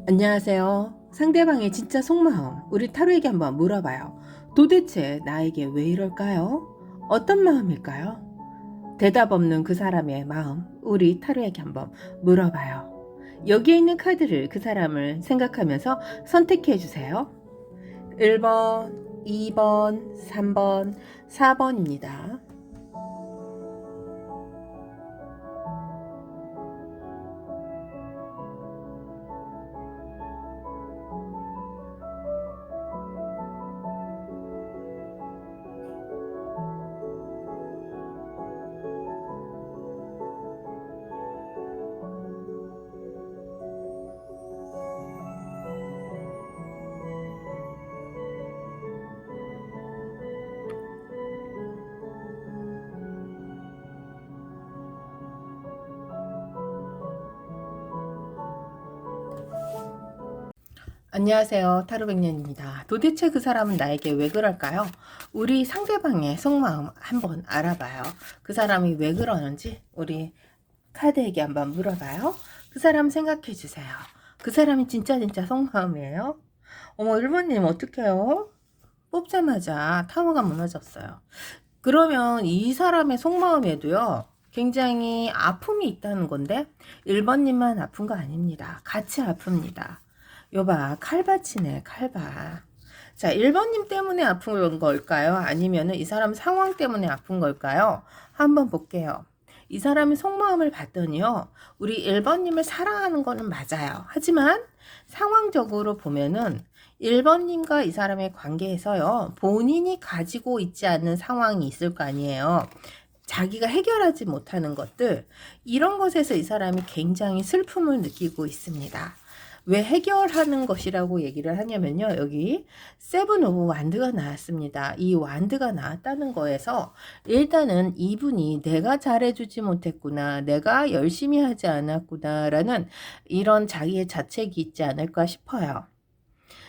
안녕하세요. 상대방의 진짜 속마음, 우리 타로에게 한번 물어봐요. 도대체 나에게 왜 이럴까요? 어떤 마음일까요? 대답 없는 그 사람의 마음, 우리 타로에게 한번 물어봐요. 여기에 있는 카드를 그 사람을 생각하면서 선택해 주세요. 1번, 2번, 3번, 4번입니다. 안녕하세요. 타로백년입니다. 도대체 그 사람은 나에게 왜 그럴까요? 우리 상대방의 속마음 한번 알아봐요. 그 사람이 왜 그러는지 우리 카드에게 한번 물어봐요. 그 사람 생각해 주세요. 그 사람이 진짜 속마음이에요? 어머, 1번님 어떡해요? 뽑자마자 타워가 무너졌어요. 그러면 이 사람의 속마음에도요, 굉장히 아픔이 있다는 건데 1번님만 아픈 거 아닙니다. 같이 아픕니다. 요봐, 칼밭이네, 칼밭. 자, 1번님 때문에 아픈 걸까요? 아니면 이 사람 상황 때문에 아픈 걸까요? 한번 볼게요. 이 사람의 속마음을 봤더니요, 우리 1번님을 사랑하는 거는 맞아요. 하지만 상황적으로 보면은 1번님과 이 사람의 관계에서요, 본인이 가지고 있지 않는 상황이 있을 거 아니에요. 자기가 해결하지 못하는 것들, 이런 것에서 이 사람이 굉장히 슬픔을 느끼고 있습니다. 왜 해결하는 것이라고 얘기를 하냐면요. 여기 세븐 오브 완드가 나왔습니다. 이 완드가 나왔다는 거에서 일단은 이분이 내가 잘해주지 못했구나, 내가 열심히 하지 않았구나 라는 이런 자기의 자책이 있지 않을까 싶어요.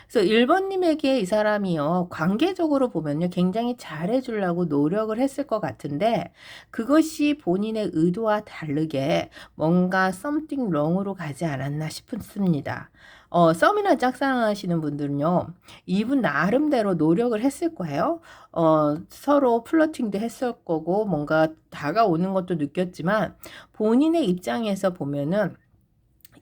그래서 1번님에게 이 사람이요, 관계적으로 보면요, 굉장히 잘해주려고 노력을 했을 것 같은데, 그것이 본인의 의도와 다르게 뭔가 something wrong으로 가지 않았나 싶습니다. 썸이나 짝사랑하시는 분들은요, 이분 나름대로 노력을 했을 거예요. 서로 플러팅도 했을 거고, 뭔가 다가오는 것도 느꼈지만, 본인의 입장에서 보면은,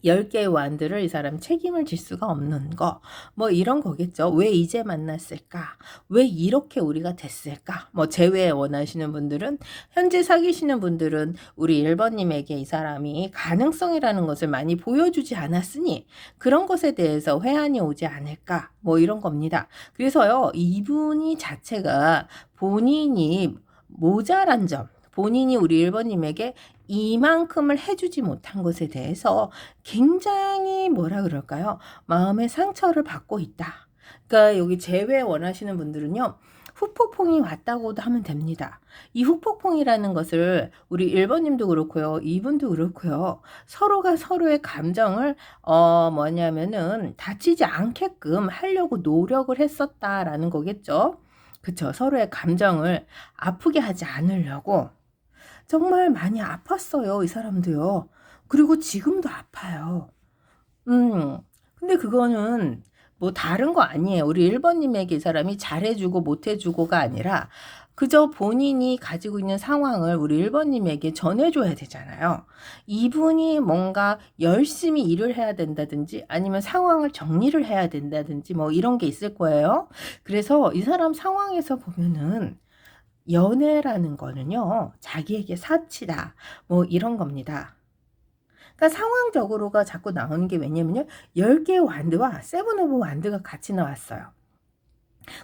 10개의 완들을 이 사람 책임을 질 수가 없는 거, 뭐 이런 거겠죠. 왜 이제 만났을까? 왜 이렇게 우리가 됐을까? 뭐 재회 원하시는 분들은, 현재 사귀시는 분들은 우리 1번님에게 이 사람이 가능성이라는 것을 많이 보여주지 않았으니 그런 것에 대해서 회한이 오지 않을까? 뭐 이런 겁니다. 그래서요, 이분이 자체가 본인이 모자란 점, 본인이 우리 1번님에게 이만큼을 해주지 못한 것에 대해서 굉장히 뭐라 그럴까요? 마음의 상처를 받고 있다. 그러니까 여기 재회 원하시는 분들은요, 후폭풍이 왔다고도 하면 됩니다. 이 후폭풍이라는 것을 우리 1번님도 그렇고요, 2분도 그렇고요, 서로가 서로의 감정을 뭐냐면은 다치지 않게끔 하려고 노력을 했었다라는 거겠죠. 그쵸? 서로의 감정을 아프게 하지 않으려고 정말 많이 아팠어요, 이 사람도요. 그리고 지금도 아파요. 근데 그거는 뭐 다른 거 아니에요. 우리 1번님에게 이 사람이 잘해주고 못해주고가 아니라 그저 본인이 가지고 있는 상황을 우리 1번님에게 전해줘야 되잖아요. 이분이 뭔가 열심히 일을 해야 된다든지 아니면 상황을 정리를 해야 된다든지 뭐 이런 게 있을 거예요. 그래서 이 사람 상황에서 보면은 연애라는 거는요, 자기에게 사치다, 뭐 이런 겁니다. 그러니까 상황적으로가 자꾸 나오는 게 왜냐면요, 10개의 완드와 세븐 오브 완드가 같이 나왔어요.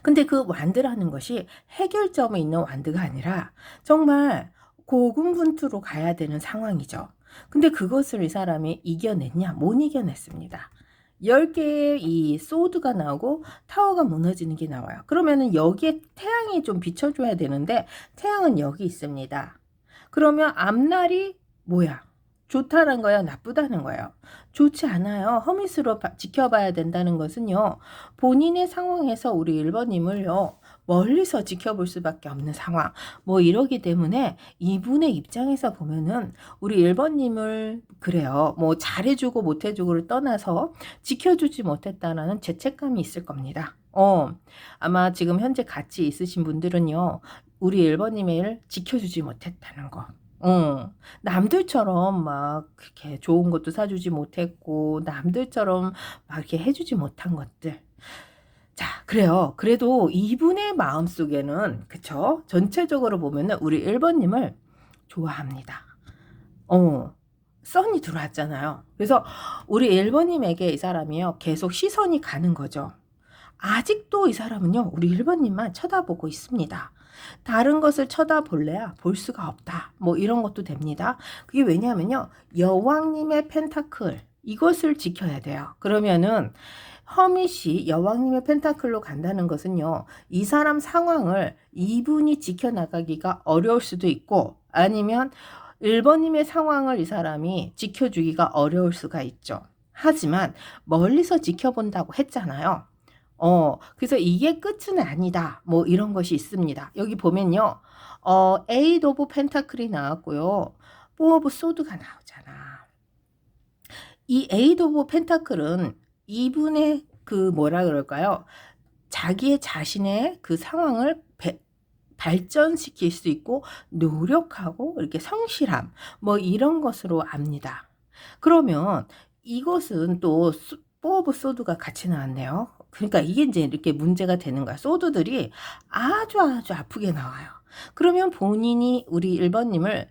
근데 그 완드라는 것이 해결점에 있는 완드가 아니라 정말 고군분투로 가야 되는 상황이죠. 근데 그것을 이 사람이 이겨냈냐? 못 이겨냈습니다. 10개의 이 소드가 나오고 타워가 무너지는 게 나와요. 그러면은 여기에 태양이 좀 비춰줘야 되는데 태양은 여기 있습니다. 그러면 앞날이 뭐야? 좋다는 거야, 나쁘다는 거예요? 좋지 않아요. 허밋으로 지켜봐야 된다는 것은요, 본인의 상황에서 우리 1번님을요, 멀리서 지켜볼 수밖에 없는 상황. 뭐 이러기 때문에 이분의 입장에서 보면은 우리 1번님을 그래요. 뭐 잘해주고 못해주고를 떠나서 지켜주지 못했다라는 죄책감이 있을 겁니다. 아마 지금 현재 같이 있으신 분들은요, 우리 1번님을 지켜주지 못했다는 거. 남들처럼 막 그렇게 좋은 것도 사주지 못했고, 남들처럼 막 이렇게 해주지 못한 것들. 자, 그래요. 그래도 이분의 마음속에는, 그쵸? 전체적으로 보면은 우리 1번님을 좋아합니다. 선이 들어왔잖아요. 그래서 우리 1번님에게 이 사람이요, 계속 시선이 가는 거죠. 아직도 이 사람은요, 우리 1번님만 쳐다보고 있습니다. 다른 것을 쳐다볼래야 볼 수가 없다. 뭐 이런 것도 됩니다. 그게 왜냐하면요, 여왕님의 펜타클, 이것을 지켜야 돼요. 그러면은 허밋이 여왕님의 펜타클로 간다는 것은요, 이 사람 상황을 이분이 지켜나가기가 어려울 수도 있고, 아니면 1번님의 상황을 이 사람이 지켜주기가 어려울 수가 있죠. 하지만 멀리서 지켜본다고 했잖아요. 그래서 이게 끝은 아니다. 뭐 이런 것이 있습니다. 여기 보면요. 에이드 오브 펜타클이 나왔고요. 4 오브 소드가 나오잖아. 이 에이드 오브 펜타클은 이분의 그 뭐라 그럴까요? 자기의 자신의 그 상황을 발전시킬 수 있고 노력하고 이렇게 성실함 뭐 이런 것으로 압니다. 그러면 이것은 또 4 오브 소드가 같이 나왔네요. 그러니까 이게 이제 이렇게 문제가 되는 거야. 소드들이 아주 아프게 나와요. 그러면 본인이 우리 1번님을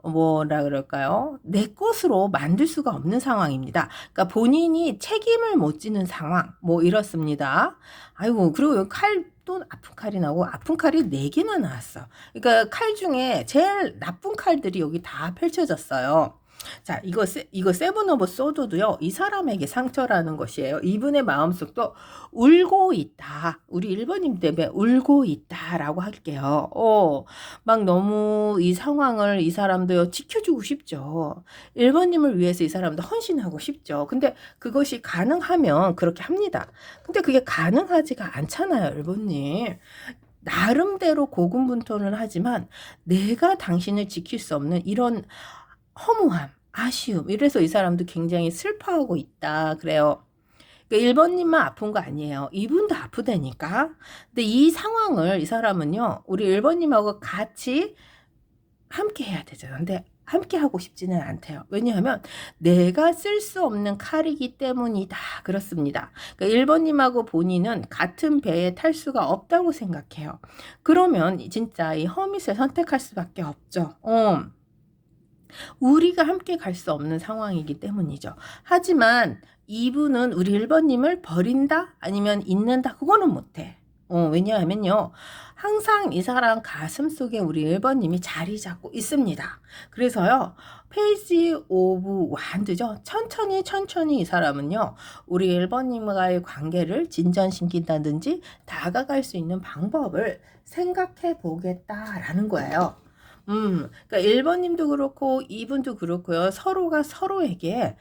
뭐라 그럴까요? 내 것으로 만들 수가 없는 상황입니다. 그러니까 본인이 책임을 못 지는 상황, 뭐 이렇습니다. 아이고, 그리고 칼도 아픈 칼이 나오고 아픈 칼이 4개나 나왔어. 그러니까 칼 중에 제일 나쁜 칼들이 여기 다 펼쳐졌어요. 자, 이거 세븐 오브 소드도요, 이 사람에게 상처라는 것이에요. 이분의 마음속도 울고 있다. 우리 1번님 때문에 울고 있다라고 할게요. 막 너무 이 상황을 이 사람도요, 지켜주고 싶죠. 1번님을 위해서 이 사람도 헌신하고 싶죠. 근데 그것이 가능하면 그렇게 합니다. 근데 그게 가능하지가 않잖아요, 1번님. 나름대로 고군분투는 하지만 내가 당신을 지킬 수 없는 이런 허무함, 아쉬움, 이래서 이 사람도 굉장히 슬퍼하고 있다. 그래요. 그러니까 1번님만 아픈 거 아니에요. 이분도 아프다니까. 근데 이 상황을 이 사람은요, 우리 1번님하고 같이 함께 해야 되잖아. 근데 함께 하고 싶지는 않대요. 왜냐하면 내가 쓸 수 없는 칼이기 때문이다. 그렇습니다. 그러니까 1번님하고 본인은 같은 배에 탈 수가 없다고 생각해요. 그러면 진짜 이 허밋을 선택할 수밖에 없죠. 우리가 함께 갈 수 없는 상황이기 때문이죠. 하지만 이분은 우리 1번님을 버린다? 아니면 잊는다? 그거는 못해. 왜냐하면요, 항상 이 사람 가슴 속에 우리 1번님이 자리 잡고 있습니다. 그래서요, 페이지 오브 완드죠. 천천히 이 사람은요, 우리 1번님과의 관계를 진전시킨다든지 다가갈 수 있는 방법을 생각해 보겠다라는 거예요. 그러니까 1번님도 그렇고 2분도 그렇고요. 서로가 서로에게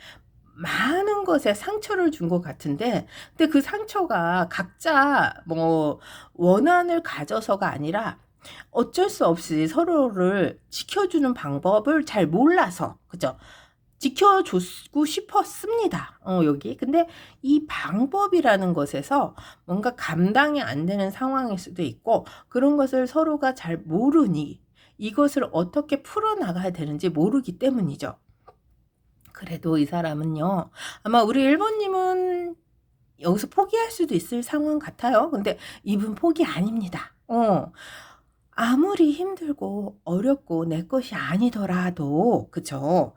많은 것에 상처를 준 것 같은데, 근데 그 상처가 각자 뭐 원한을 가져서가 아니라 어쩔 수 없이 서로를 지켜주는 방법을 잘 몰라서, 그죠? 지켜주고 싶었습니다. 여기. 근데 이 방법이라는 것에서 뭔가 감당이 안 되는 상황일 수도 있고, 그런 것을 서로가 잘 모르니 이것을 어떻게 풀어나가야 되는지 모르기 때문이죠. 그래도 이 사람은요, 아마 우리 1번님은 여기서 포기할 수도 있을 상황 같아요. 근데 이분 포기 아닙니다. 아무리 힘들고 어렵고 내 것이 아니더라도, 그쵸?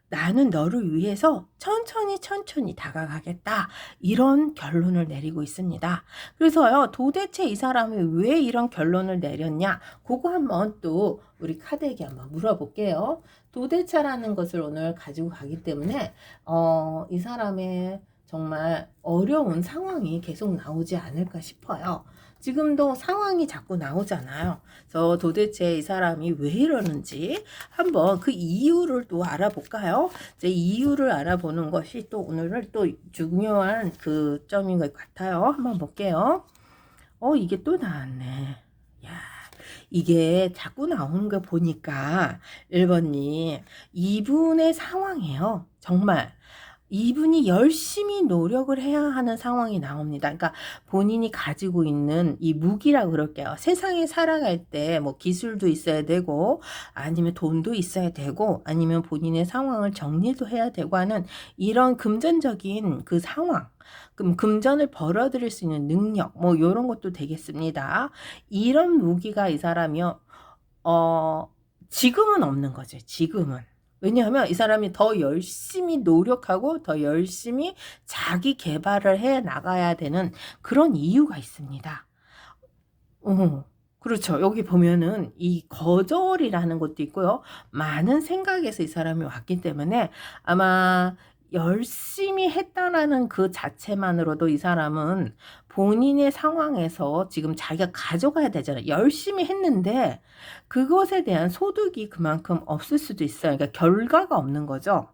나는 너를 위해서 천천히 다가가겠다. 이런 결론을 내리고 있습니다. 그래서요, 도대체 이 사람이 왜 이런 결론을 내렸냐? 그거 한번 또 우리 카드에게 한번 물어볼게요. 도대체라는 것을 오늘 가지고 가기 때문에 이 사람의 정말 어려운 상황이 계속 나오지 않을까 싶어요. 지금도 상황이 자꾸 나오잖아요. 그래서 도대체 이 사람이 왜 이러는지 한번 그 이유를 또 알아볼까요? 이제 이유를 알아보는 것이 또 오늘은 또 중요한 그 점인 것 같아요. 한번 볼게요. 이게 또 나왔네. 야, 이게 자꾸 나오는 거 보니까 1번님, 이분의 상황이에요. 정말. 이분이 열심히 노력을 해야 하는 상황이 나옵니다. 그러니까 본인이 가지고 있는 이 무기라고 그럴게요. 세상에 살아갈 때 뭐 기술도 있어야 되고 아니면 돈도 있어야 되고 아니면 본인의 상황을 정리도 해야 되고 하는 이런 금전적인 그 상황, 그럼 금전을 벌어들일 수 있는 능력 뭐 이런 것도 되겠습니다. 이런 무기가 이 사람이요. 지금은 없는 거죠. 지금은. 왜냐하면 이 사람이 더 열심히 노력하고 더 열심히 자기 개발을 해 나가야 되는 그런 이유가 있습니다. 그렇죠. 여기 보면은 이 거절이라는 것도 있고요. 많은 생각에서 이 사람이 왔기 때문에 아마 열심히 했다라는 그 자체만으로도 이 사람은 본인의 상황에서 지금 자기가 가져가야 되잖아요. 열심히 했는데 그것에 대한 소득이 그만큼 없을 수도 있어요. 그러니까 결과가 없는 거죠.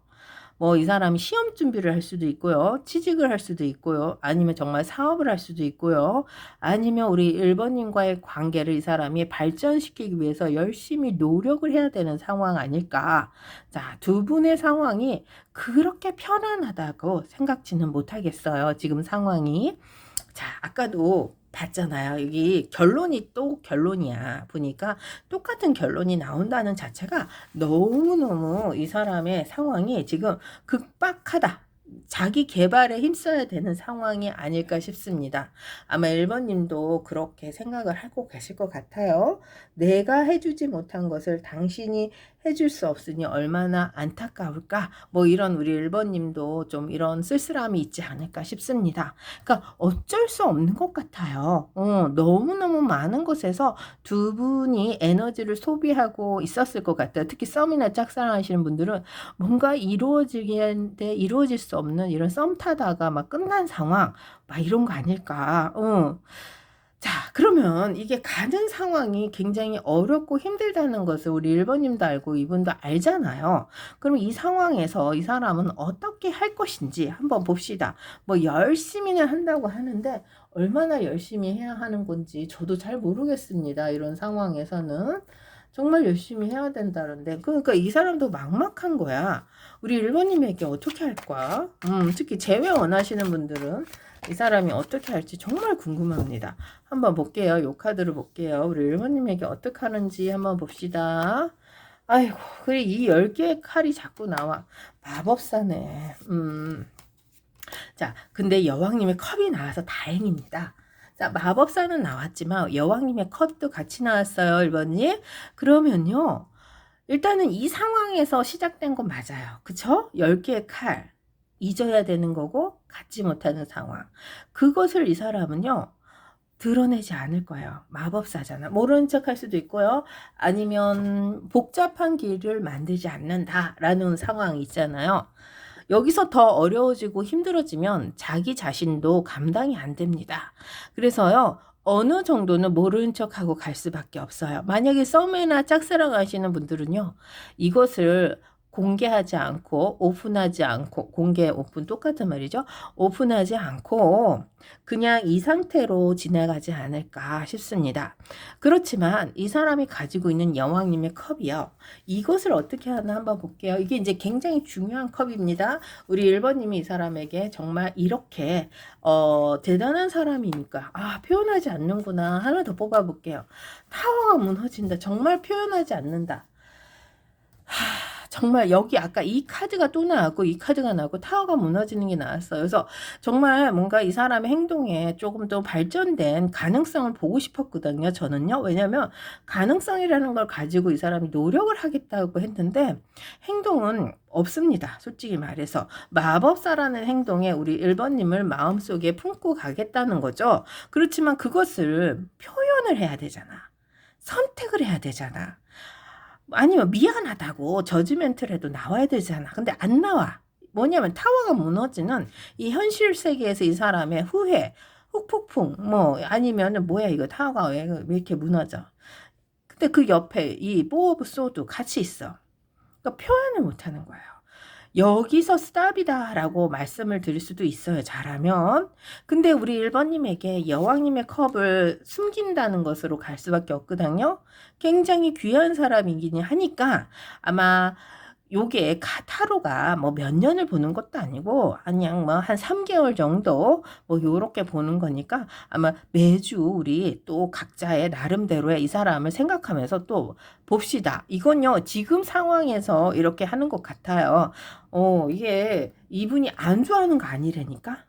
뭐 이 사람이 시험 준비를 할 수도 있고요. 취직을 할 수도 있고요. 아니면 정말 사업을 할 수도 있고요. 아니면 우리 1번님과의 관계를 이 사람이 발전시키기 위해서 열심히 노력을 해야 되는 상황 아닐까. 자, 두 분의 상황이 그렇게 편안하다고 생각지는 못하겠어요. 지금 상황이. 자, 아까도 봤잖아요. 여기 결론이 또 결론이야. 보니까 똑같은 결론이 나온다는 자체가 너무너무 이 사람의 상황이 지금 급박하다. 자기 개발에 힘써야 되는 상황이 아닐까 싶습니다. 아마 1번님도 그렇게 생각을 하고 계실 것 같아요. 내가 해주지 못한 것을 당신이 해줄 수 없으니 얼마나 안타까울까? 뭐 이런 우리 1번님도 좀 이런 쓸쓸함이 있지 않을까 싶습니다. 그러니까 어쩔 수 없는 것 같아요. 너무너무 많은 곳에서 두 분이 에너지를 소비하고 있었을 것 같아요. 특히 썸이나 짝사랑하시는 분들은 뭔가 이루어지겠는데 이루어질 수 없는 이런 썸 타다가 막 끝난 상황 막 이런 거 아닐까. 자, 그러면 이게 가는 상황이 굉장히 어렵고 힘들다는 것을 우리 1번님도 알고 이분도 알잖아요. 그럼 이 상황에서 이 사람은 어떻게 할 것인지 한번 봅시다. 뭐 열심히는 한다고 하는데 얼마나 열심히 해야 하는 건지 저도 잘 모르겠습니다. 이런 상황에서는. 정말 열심히 해야 된다는데 그러니까 이 사람도 막막한 거야. 우리 1번님에게 어떻게 할 거야? 특히 재회 원하시는 분들은 이 사람이 어떻게 할지 정말 궁금합니다. 한번 볼게요. 요 카드를 볼게요. 우리 1번님에게 어떻게 하는지 한번 봅시다. 아이고, 그래, 이 10개의 칼이 자꾸 나와. 마법사네. 자, 근데 여왕님의 컵이 나와서 다행입니다. 자, 마법사는 나왔지만 여왕님의 컵도 같이 나왔어요. 1번님. 그러면요. 일단은 이 상황에서 시작된 건 맞아요. 그쵸? 10개의 칼. 잊어야 되는 거고 갖지 못하는 상황. 그것을 이 사람은요. 드러내지 않을 거예요. 마법사잖아. 모르는 척 할 수도 있고요. 아니면 복잡한 길을 만들지 않는다라는 상황이 있잖아요. 여기서 더 어려워지고 힘들어지면 자기 자신도 감당이 안 됩니다. 그래서요. 어느 정도는 모르는 척하고 갈 수밖에 없어요. 만약에 썸이나 짝사랑 하시는 분들은요. 이것을 공개하지 않고 오픈하지 않고 공개 오픈 똑같은 말이죠. 오픈하지 않고 그냥 이 상태로 지나가지 않을까 싶습니다. 그렇지만 이 사람이 가지고 있는 여왕님의 컵이요. 이것을 어떻게 하나 한번 볼게요. 이게 이제 굉장히 중요한 컵입니다. 우리 1번님이 이 사람에게 정말 이렇게 대단한 사람이니까 표현하지 않는구나. 하나 더 뽑아볼게요. 타워가 무너진다. 정말 표현하지 않는다. 정말 여기 아까 이 카드가 또 나왔고 이 카드가 나왔고 타워가 무너지는 게 나왔어요. 그래서 정말 뭔가 이 사람의 행동에 조금 더 발전된 가능성을 보고 싶었거든요. 저는요. 왜냐하면 가능성이라는 걸 가지고 이 사람이 노력을 하겠다고 했는데 행동은 없습니다. 솔직히 말해서 마법사라는 행동에 우리 1번님을 마음속에 품고 가겠다는 거죠. 그렇지만 그것을 표현을 해야 되잖아. 선택을 해야 되잖아. 아니면 미안하다고 저지멘트라도 나와야 되잖아. 근데 안 나와. 뭐냐면 타워가 무너지는 이 현실 세계에서 이 사람의 후회, 훅폭풍, 뭐 아니면은 뭐야 이거 타워가 왜 이렇게 무너져. 근데 그 옆에 이 포 오브 소드 같이 있어. 그러니까 표현을 못하는 거예요. 여기서 스탑이다라고 말씀을 드릴 수도 있어요. 잘하면. 근데 우리 1번님에게 여왕님의 컵을 숨긴다는 것으로 갈 수밖에 없거든요. 굉장히 귀한 사람이긴 하니까 아마 요게 타로가 뭐 몇 년을 보는 것도 아니고 그냥 뭐 한 3개월 정도 뭐 요렇게 보는 거니까 아마 매주 우리 또 각자의 나름대로의 이 사람을 생각하면서 또 봅시다. 이건요 지금 상황에서 이렇게 하는 것 같아요. 이게 이분이 안 좋아하는 거 아니라니까.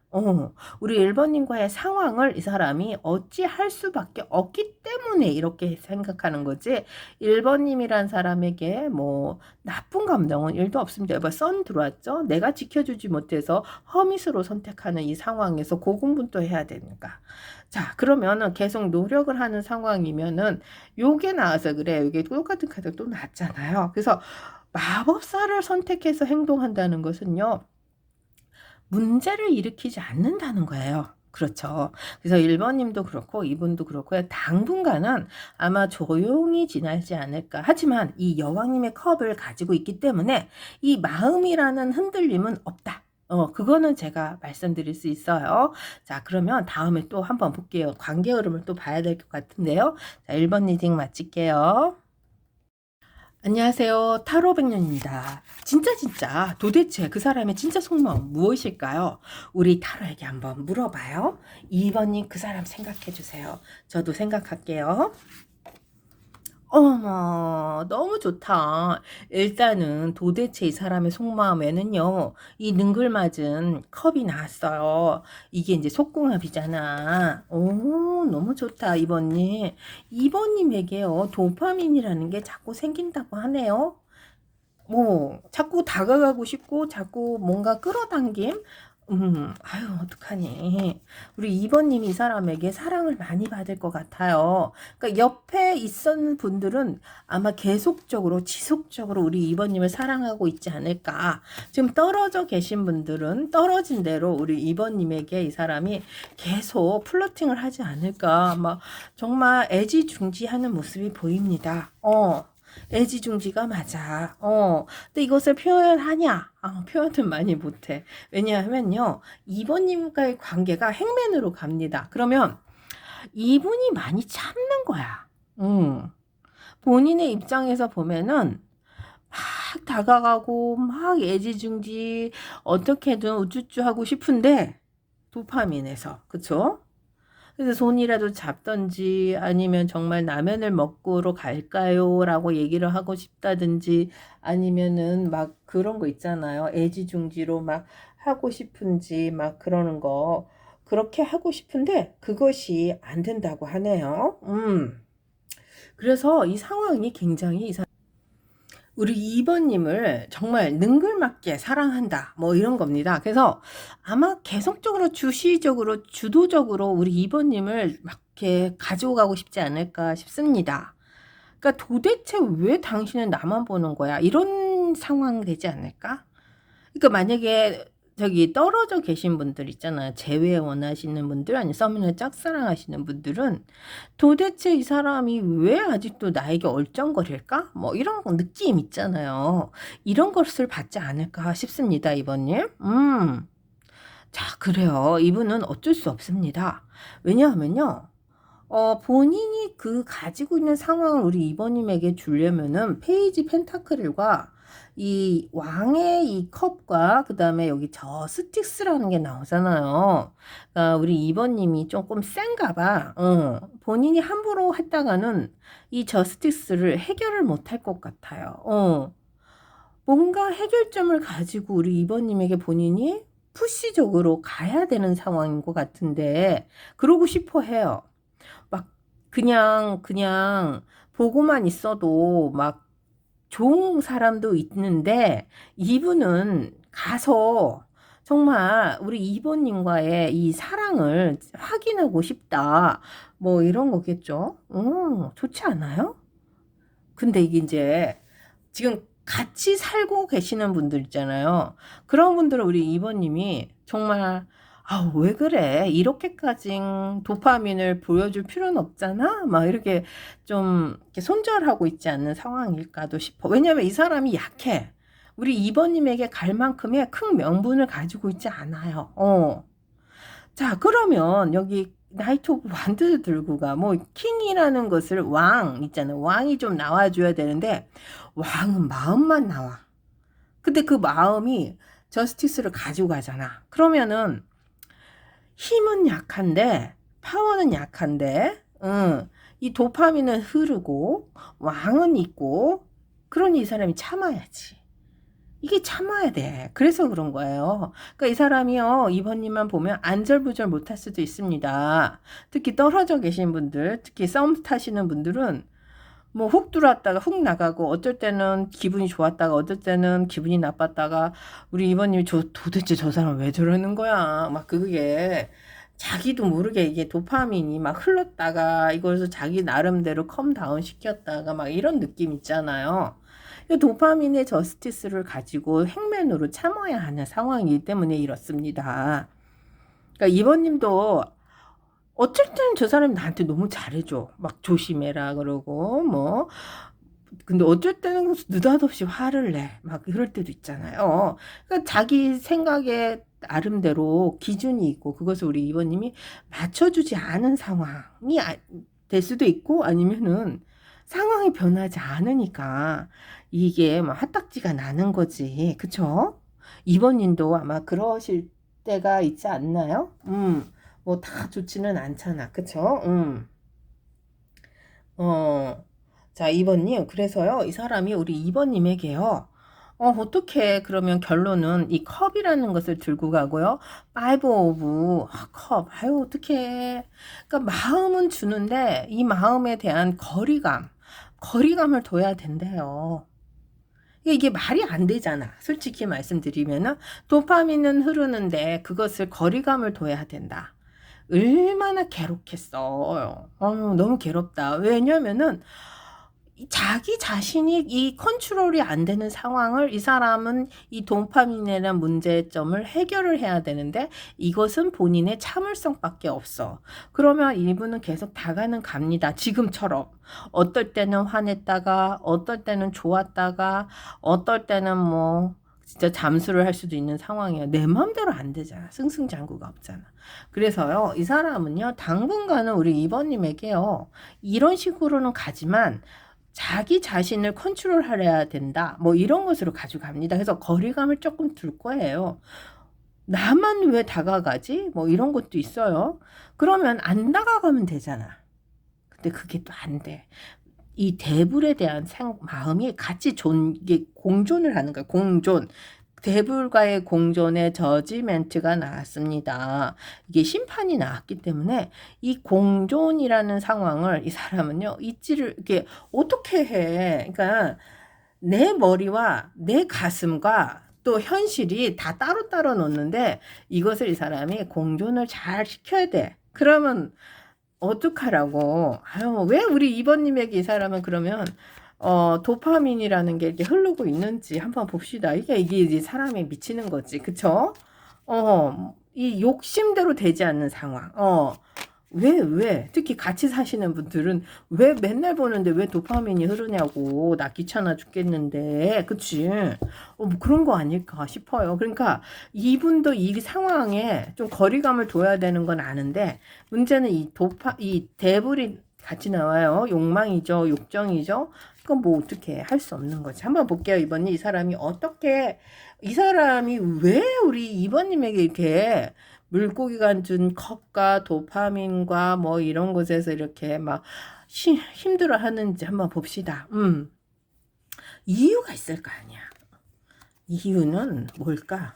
우리 1번님과의 상황을 이 사람이 어찌할 수밖에 없기 때문에 이렇게 생각하는 거지. 1번님이란 사람에게 뭐 나쁜 감정은 1도 없습니다. 여보, 선 들어왔죠? 내가 지켜주지 못해서 허밋으로 선택하는 이 상황에서 고군분투 해야 되니까. 자, 그러면은 계속 노력을 하는 상황이면은 요게 나와서 그래. 요게 똑같은 카드가 또 나왔잖아요. 그래서 마법사를 선택해서 행동한다는 것은요. 문제를 일으키지 않는다는 거예요. 그렇죠. 그래서 1번님도 그렇고 2번도 그렇고요. 당분간은 아마 조용히 지나지 않을까. 하지만 이 여왕님의 컵을 가지고 있기 때문에 이 마음이라는 흔들림은 없다. 그거는 제가 말씀드릴 수 있어요. 자, 그러면 다음에 또 한번 볼게요. 관계 흐름을 또 봐야 될 것 같은데요. 자, 1번 리딩 마칠게요. 안녕하세요. 타로백년입니다. 진짜 도대체 그 사람의 진짜 속마음 무엇일까요? 우리 타로에게 한번 물어봐요. 2번님 그 사람 생각해 주세요. 저도 생각할게요. 어머, 너무 좋다. 일단은 도대체 이 사람의 속마음에는요, 이 능글맞은 컵이 나왔어요. 이게 이제 속궁합이잖아. 오, 너무 좋다, 이번님. 이번님에게요, 도파민이라는 게 자꾸 생긴다고 하네요. 뭐, 자꾸 다가가고 싶고, 자꾸 뭔가 끌어당김? 아유, 어떡하니. 우리 2번님이 이 사람에게 사랑을 많이 받을 것 같아요. 그러니까 옆에 있었는 분들은 아마 계속적으로, 지속적으로 우리 2번님을 사랑하고 있지 않을까. 지금 떨어져 계신 분들은 떨어진 대로 우리 2번님에게 이 사람이 계속 플러팅을 하지 않을까. 막, 정말 애지중지하는 모습이 보입니다. 애지중지가 맞아. 근데 이것을 표현하냐? 표현은 많이 못해. 왜냐하면요, 이번님과의 관계가 행맨으로 갑니다. 그러면 이분이 많이 참는 거야. 본인의 입장에서 보면은 막 다가가고 막 애지중지 어떻게든 우쭈쭈 하고 싶은데 도파민에서 그쵸? 그래서 손이라도 잡던지 아니면 정말 라면을 먹으러 갈까요? 라고 얘기를 하고 싶다든지 아니면은 막 그런 거 있잖아요. 애지중지로 막 하고 싶은지 막 그러는 거. 그렇게 하고 싶은데 그것이 안 된다고 하네요. 그래서 이 상황이 굉장히 우리 2번님을 정말 능글맞게 사랑한다. 뭐 이런 겁니다. 그래서 아마 계속적으로 주시적으로 주도적으로 우리 2번님을 막 이렇게 가지고 가고 싶지 않을까 싶습니다. 그러니까 도대체 왜 당신은 나만 보는 거야? 이런 상황 되지 않을까? 그러니까 만약에 저기 떨어져 계신 분들 있잖아요. 재회 원하시는 분들 아니면 썸을 짝사랑하시는 분들은 도대체 이 사람이 왜 아직도 나에게 얼쩡거릴까? 뭐 이런 느낌 있잖아요. 이런 것을 받지 않을까 싶습니다. 이번님. 자, 그래요. 이분은 어쩔 수 없습니다. 왜냐하면요. 본인이 그 가지고 있는 상황을 우리 이번님에게 주려면은 페이지 펜타클과 이 왕의 이 컵과 그 다음에 여기 저 스틱스라는 게 나오잖아요. 그러니까 우리 이번님이 조금 센가 봐. 본인이 함부로 했다가는 이 저스틱스를 해결을 못할 것 같아요. 뭔가 해결점을 가지고 우리 이번님에게 본인이 푸시적으로 가야 되는 상황인 것 같은데 그러고 싶어 해요. 막 그냥 보고만 있어도 막 좋은 사람도 있는데 이분은 가서 정말 우리 이번님과의 이 사랑을 확인하고 싶다. 뭐 이런 거겠죠. 좋지 않아요? 근데 이게 이제 지금 같이 살고 계시는 분들 있잖아요. 그런 분들은 우리 2번님이 정말 왜 그래? 이렇게까지 도파민을 보여줄 필요는 없잖아? 막 이렇게 좀 이렇게 손절하고 있지 않는 상황일까도 싶어. 왜냐면 이 사람이 약해. 우리 2번님에게 갈 만큼의 큰 명분을 가지고 있지 않아요. 자, 그러면 여기 나이트 오브 완드 들고 가. 뭐 킹이라는 것을 왕 있잖아요. 왕이 좀 나와줘야 되는데 왕은 마음만 나와. 근데 그 마음이 저스티스를 가지고 가잖아. 그러면은 힘은 약한데 파워는 약한데 이 도파민은 흐르고 왕은 있고 그러니 이 사람이 참아야지. 이게 참아야 돼. 그래서 그런 거예요. 그러니까 이 사람이요, 이번님만 보면 안절부절 못할 수도 있습니다. 특히 떨어져 계신 분들, 특히 썸 타시는 분들은 뭐 훅 들어왔다가 훅 나가고 어떨 때는 기분이 좋았다가 어떨 때는 기분이 나빴다가 우리 이번님이 도대체 저 사람 왜 저러는 거야? 막 그게 자기도 모르게 이게 도파민이 막 흘렀다가 이거에서 자기 나름대로 컴다운 시켰다가 막 이런 느낌 있잖아요. 도파민의 저스티스를 가지고 행맨으로 참아야 하는 상황이기 때문에 이렇습니다. 그러니까 이번님도 어쩔 때는 저 사람이 나한테 너무 잘해줘. 막 조심해라 그러고 뭐 근데 어쩔 때는 느닷없이 화를 내. 막 그럴 때도 있잖아요. 그러니까 자기 생각에 나름대로 기준이 있고 그것을 우리 이번님이 맞춰주지 않은 상황이 될 수도 있고 아니면은 상황이 변하지 않으니까 이게 막 핫딱지가 나는 거지. 그쵸? 이번님도 아마 그러실 때가 있지 않나요? 뭐 다 좋지는 않잖아. 그쵸? 자, 2번님. 그래서요, 이 사람이 우리 2번님에게요, 어떻게, 그러면 결론은 이 컵이라는 것을 들고 가고요, 5 오브 컵. 아유, 어떡해. 그러니까 마음은 주는데, 이 마음에 대한 거리감을 둬야 된대요. 이게 말이 안 되잖아. 솔직히 말씀드리면은, 도파민은 흐르는데, 그것을 거리감을 둬야 된다. 얼마나 괴롭겠어. 너무 괴롭다. 왜냐면은 자기 자신이 이 컨트롤이 안 되는 상황을 이 사람은 이 도파민이라는 문제점을 해결을 해야 되는데 이것은 본인의 참을성밖에 없어. 그러면 이분은 계속 다가는 갑니다. 지금처럼. 어떨 때는 화냈다가 어떨 때는 좋았다가 어떨 때는 뭐 진짜 잠수를 할 수도 있는 상황이야. 내 마음대로 안 되잖아. 승승장구가 없잖아. 그래서요, 이 사람은요, 당분간은 우리 이번님에게요, 이런 식으로는 가지만, 자기 자신을 컨트롤하려야 된다. 뭐 이런 것으로 가져갑니다. 그래서 거리감을 조금 둘 거예요. 나만 왜 다가가지? 뭐 이런 것도 있어요. 그러면 안 다가가면 되잖아. 근데 그게 또 안 돼. 이 대불에 대한 마음이 같이 공존을 하는 거예요. 공존. 대불과의 공존의 저지멘트가 나왔습니다. 이게 심판이 나왔기 때문에 이 공존이라는 상황을 이 사람은요, 이게 어떻게 해. 그러니까 내 머리와 내 가슴과 또 현실이 다 따로따로 놓는데 이것을 이 사람이 공존을 잘 시켜야 돼. 그러면 어떡하라고. 아유, 왜 우리 이번님에게 이 사람은 그러면 도파민이라는 게 이렇게 흐르고 있는지 한번 봅시다. 이게 이제 사람에 미치는 거지. 그쵸? 이 욕심대로 되지 않는 상황. 왜? 특히 같이 사시는 분들은 왜 맨날 보는데 왜 도파민이 흐르냐고. 나 귀찮아 죽겠는데. 그치? 뭐 그런 거 아닐까 싶어요. 그러니까 이분도 이 상황에 좀 거리감을 둬야 되는 건 아는데 문제는 이 대불이 같이 나와요. 욕망이죠. 욕정이죠. 그건 뭐 어떻게 할 수 없는 거지. 한번 볼게요. 이번에 이 사람이 왜 우리 이번님에게 이렇게 물고기가 준 컵과 도파민과 뭐 이런 곳에서 이렇게 막 힘들어 하는지 한번 봅시다. 이유가 있을 거 아니야. 이유는 뭘까?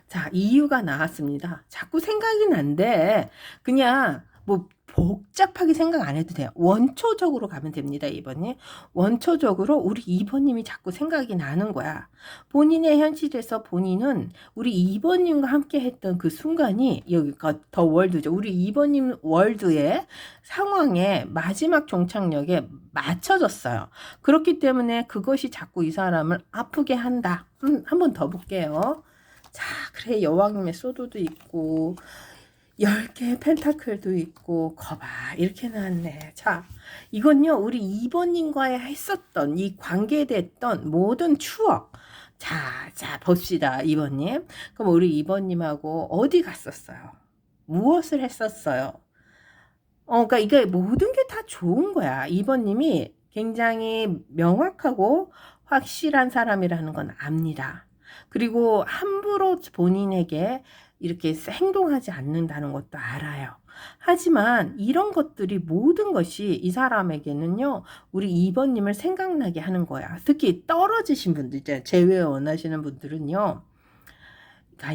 자, 이유가 나왔습니다. 자꾸 생각이 난데 그냥 뭐 복잡하게 생각 안 해도 돼요. 원초적으로 가면 됩니다, 2번님. 원초적으로 우리 2번님이 자꾸 생각이 나는 거야. 본인의 현실에서 본인은 우리 2번님과 함께 했던 그 순간이 여기가 더 월드죠. 우리 2번님 월드의 상황에 마지막 종착역에 맞춰졌어요. 그렇기 때문에 그것이 자꾸 이 사람을 아프게 한다. 한 번 더 볼게요. 자, 그래, 여왕님의 소드도 있고 10개의 펜타클도 있고 거봐 이렇게 나왔네. 자, 이건요 우리 2번님과의 했었던 이 관계됐던 모든 추억. 자 봅시다. 2번님, 그럼 우리 2번님하고 어디 갔었어요? 무엇을 했었어요? 그러니까 이게 모든 게 다 좋은 거야. 2번님이 굉장히 명확하고 확실한 사람이라는 건 압니다. 그리고 함부로 본인에게 이렇게 행동하지 않는다는 것도 알아요. 하지만 이런 것들이 모든 것이 이 사람에게는요, 우리 2번님을 생각나게 하는 거야. 특히 떨어지신 분들, 이제 재회 원하시는 분들은요,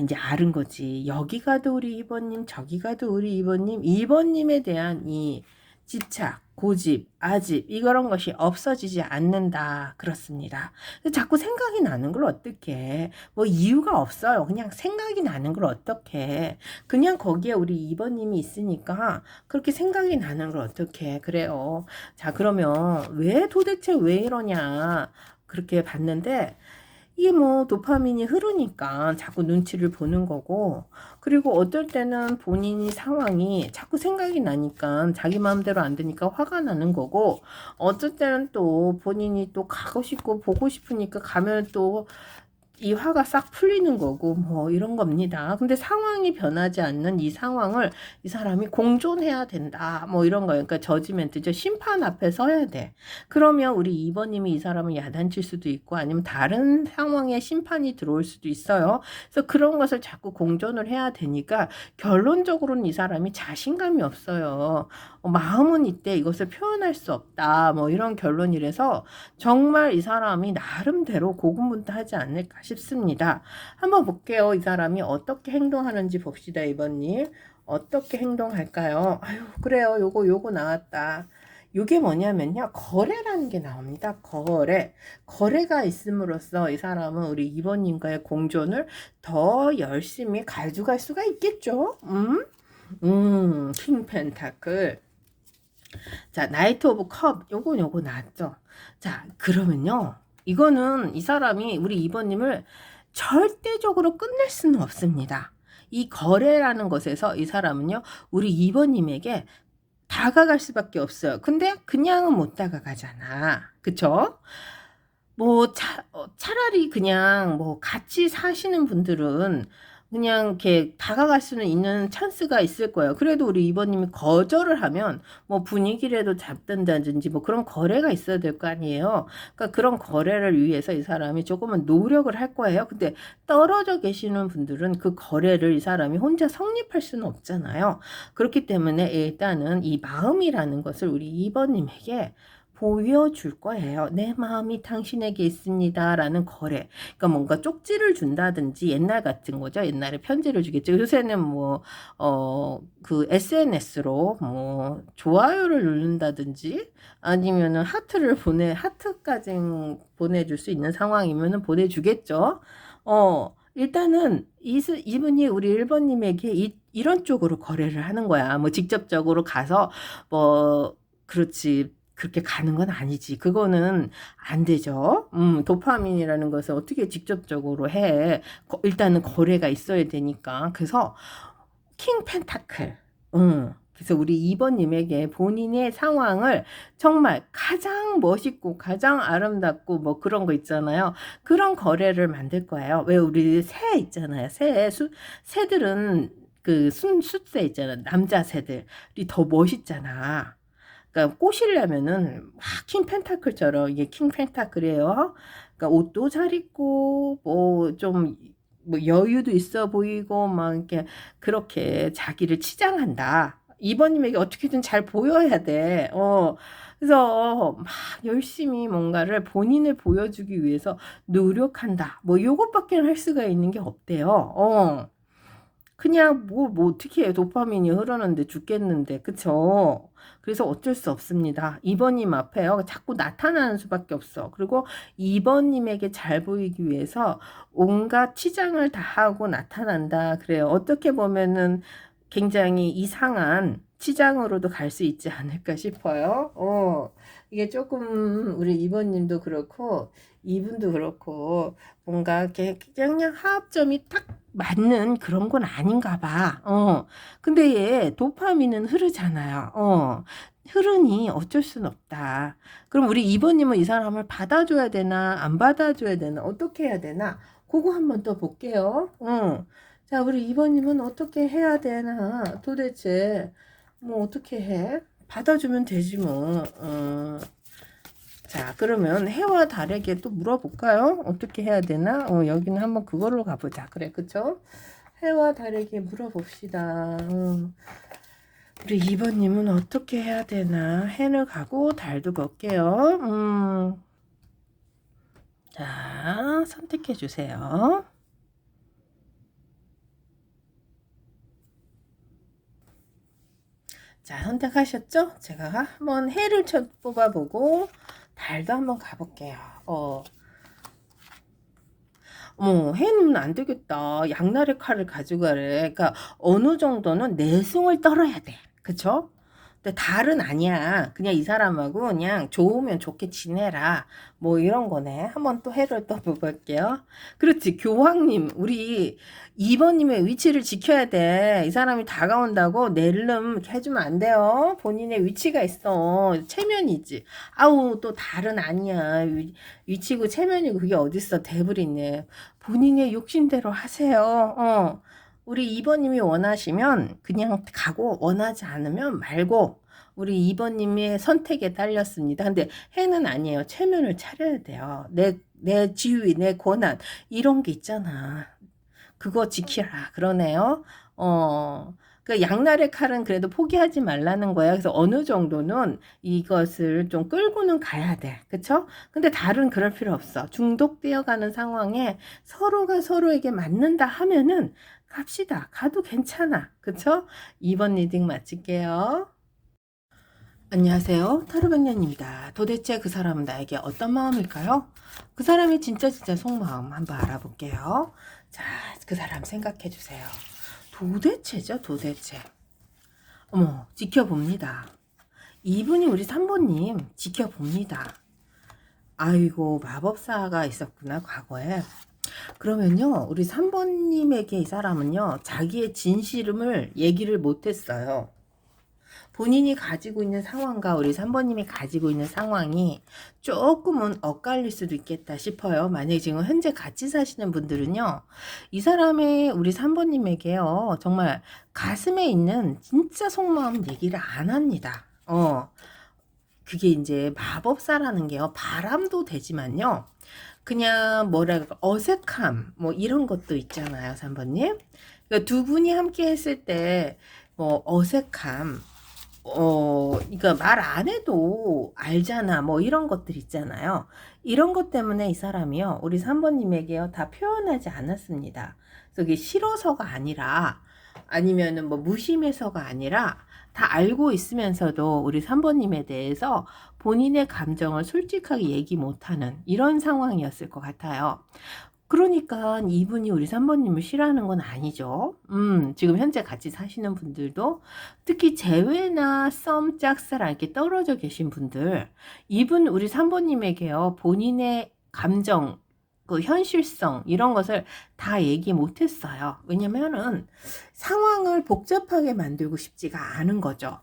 이제 아는 거지. 여기 가도 우리 2번님, 저기 가도 우리 2번님, 2번님에 대한 이 집착, 고집, 아집, 이런 것이 없어지지 않는다. 그렇습니다. 자꾸 생각이 나는 걸 어떡해. 뭐 이유가 없어요. 그냥 생각이 나는 걸 어떡해. 그냥 거기에 우리 2번님이 있으니까 그렇게 생각이 나는 걸 어떡해. 그래요. 자, 그러면 도대체 왜 이러냐. 그렇게 봤는데, 이게 뭐 도파민이 흐르니까 자꾸 눈치를 보는 거고, 그리고 어떨 때는 본인이 상황이 자꾸 생각이 나니까 자기 마음대로 안 되니까 화가 나는 거고, 어떨 때는 또 본인이 또 가고 싶고 보고 싶으니까 가면 또 이 화가 싹 풀리는 거고, 뭐 이런 겁니다. 근데 상황이 변하지 않는 이 상황을 이 사람이 공존해야 된다, 뭐 이런 거예요. 그러니까 저지멘트죠. 심판 앞에 서야 돼. 그러면 우리 2번님이 이 사람을 야단칠 수도 있고, 아니면 다른 상황에 심판이 들어올 수도 있어요. 그래서 그런 것을 자꾸 공존을 해야 되니까 결론적으로는 이 사람이 자신감이 없어요. 마음은 있대 이것을 표현할 수 없다, 뭐 이런 결론이라서 정말 이 사람이 나름대로 고군분투하지 않을까 싶습니다. 한번 볼게요. 이 사람이 어떻게 행동하는지 봅시다. 2번님 어떻게 행동할까요? 아유, 그래요. 요거 나왔다. 요게 뭐냐면요, 거래라는 게 나옵니다. 거래가 있음으로써 이 사람은 우리 2번님과의 공존을 더 열심히 가져갈 수가 있겠죠. 킹 펜타클. 자, 나이트 오브 컵, 요거 나왔죠. 자, 그러면요, 이거는 이 사람이 우리 2번님을 절대적으로 끝낼 수는 없습니다. 이 거래라는 것에서 이 사람은요, 우리 2번님에게 다가갈 수밖에 없어요. 근데 그냥은 못 다가가잖아. 그쵸? 뭐 차라리 그냥 뭐 같이 사시는 분들은 그냥 이렇게 다가갈 수는 있는 찬스가 있을 거예요. 그래도 우리 2번님이 거절을 하면 뭐 분위기라도 잡든다든지 뭐 그런 거래가 있어야 될 거 아니에요. 그러니까 그런 거래를 위해서 이 사람이 조금은 노력을 할 거예요. 근데 떨어져 계시는 분들은 그 거래를 이 사람이 혼자 성립할 수는 없잖아요. 그렇기 때문에 일단은 이 마음이라는 것을 우리 2번님에게 보여줄 거예요. 내 마음이 당신에게 있습니다. 라는 거래. 그러니까 뭔가 쪽지를 준다든지 옛날 같은 거죠. 옛날에 편지를 주겠죠. 요새는 뭐, 그 SNS로 뭐, 좋아요를 누른다든지 아니면은 하트까지 보내줄 수 있는 상황이면은 보내주겠죠. 일단은 이분이 우리 1번님에게 이런 쪽으로 거래를 하는 거야. 뭐 직접적으로 가서 뭐, 그렇지. 그렇게 가는 건 아니지. 그거는 안 되죠. 도파민이라는 것을 어떻게 직접적으로 해. 일단은 거래가 있어야 되니까. 그래서 킹 펜타클. 그래서 우리 2번님에게 본인의 상황을 정말 가장 멋있고 가장 아름답고 뭐 그런 거 있잖아요. 그런 거래를 만들 거예요. 왜 우리 새 있잖아요. 새들은 그 숫새 있잖아. 남자 새들이 더 멋있잖아. 그러니까 꼬시려면은 킹 펜타클처럼 이게 킹 펜타클이에요. 그러니까 옷도 잘 입고 뭐 좀 뭐 여유도 있어 보이고 막 이렇게 그렇게 자기를 치장한다. 2번님에게 어떻게든 잘 보여야 돼. 그래서 막 열심히 뭔가를 본인을 보여주기 위해서 노력한다. 뭐 요것밖에 할 수가 있는 게 없대요. 그냥 뭐 어떻게 해. 도파민이 흐르는데 죽겠는데. 그쵸? 그래서 어쩔 수 없습니다. 2번님 앞에요. 자꾸 나타나는 수밖에 없어. 그리고 2번님에게 잘 보이기 위해서 온갖 치장을 다 하고 나타난다. 그래요. 어떻게 보면은 굉장히 이상한 치장으로도 갈 수 있지 않을까 싶어요. 이게 조금 우리 2번님도 그렇고 이분도 그렇고 뭔가 이렇게 그냥 화합점이 딱 맞는 그런 건 아닌가 봐. 근데 얘 도파민은 흐르잖아요. 흐르니 어쩔 수는 없다. 그럼 우리 2번님은 이 사람을 받아줘야 되나 안 받아줘야 되나 어떻게 해야 되나 그거 한번 또 볼게요. 자, 우리 2번님은 어떻게 해야 되나 도대체 뭐 어떻게 해? 받아주면 되지 뭐. 자, 그러면 해와 달에게 또 물어볼까요? 어떻게 해야 되나? 여기는 한번 그걸로 가보자. 그래, 그쵸? 해와 달에게 물어봅시다. 우리 2번님은 어떻게 해야 되나? 해를 가고 달도 걸게요. 자, 선택해 주세요. 자, 선택하셨죠? 제가 한번 해를 뽑아보고 달도 한번 가볼게요. 해는 안 되겠다. 양날의 칼을 가져가래. 그러니까 어느 정도는 내숭을 떨어야 돼. 그쵸? 근데 달은 아니야. 그냥 이 사람하고 그냥 좋으면 좋게 지내라. 뭐 이런 거네. 한번 또 해를 또 볼게요. 그렇지. 교황님, 우리 2번님의 위치를 지켜야 돼. 이 사람이 다가온다고 낼름 이렇게 해주면 안 돼요. 본인의 위치가 있어. 체면이지. 아우, 또 달은 아니야. 위치고 체면이고 그게 어딨어. 대불이네. 본인의 욕심대로 하세요. 우리 2번님이 원하시면 그냥 가고 원하지 않으면 말고 우리 2번님의 선택에 딸렸습니다. 근데 해는 아니에요. 체면을 차려야 돼요. 내 지위, 내 권한 이런 게 있잖아. 그거 지키라 그러네요. 그 양날의 칼은 그래도 포기하지 말라는 거야. 그래서 어느 정도는 이것을 좀 끌고는 가야 돼. 그쵸? 근데 달은 그럴 필요 없어. 중독되어 가는 상황에 서로가 서로에게 맞는다 하면은 갑시다. 가도 괜찮아. 그쵸? 2번 리딩 마칠게요. 안녕하세요. 타로백년입니다. 도대체 그 사람은 나에게 어떤 마음일까요? 그 사람이 진짜 속마음 한번 알아볼게요. 자, 그 사람 생각해 주세요. 도대체죠, 도대체. 어머, 지켜봅니다. 이분이 우리 3번님 지켜봅니다. 아이고, 마법사가 있었구나, 과거에. 그러면요, 우리 3번님에게 이 사람은요, 자기의 진실을 얘기를 못했어요. 본인이 가지고 있는 상황과 우리 3번님이 가지고 있는 상황이 조금은 엇갈릴 수도 있겠다 싶어요. 만약에 지금 현재 같이 사시는 분들은요, 이 사람이 우리 3번님에게요, 정말 가슴에 있는 진짜 속마음 얘기를 안 합니다. 그게 이제 마법사라는 게요, 바람도 되지만요, 그냥 뭐랄까 어색함 뭐 이런 것도 있잖아요, 3번님. 그러니까 두 분이 함께 했을 때 뭐 어색함, 그러니까 말 안 해도 알잖아 뭐 이런 것들 있잖아요. 이런 것 때문에 이 사람이요, 우리 3번님에게요 다 표현하지 않았습니다. 그래서 이게 싫어서가 아니라 아니면은 뭐 무심해서가 아니라 다 알고 있으면서도 우리 3번님에 대해서 본인의 감정을 솔직하게 얘기 못하는 이런 상황이었을 것 같아요. 그러니까 이분이 우리 3번님을 싫어하는 건 아니죠. 지금 현재 같이 사시는 분들도 특히 재회나 썸, 짝사랑 이렇게 떨어져 계신 분들, 이분 우리 3번님에게요, 본인의 감정, 그 현실성 이런 것을 다 얘기 못했어요. 왜냐면은 상황을 복잡하게 만들고 싶지가 않은 거죠.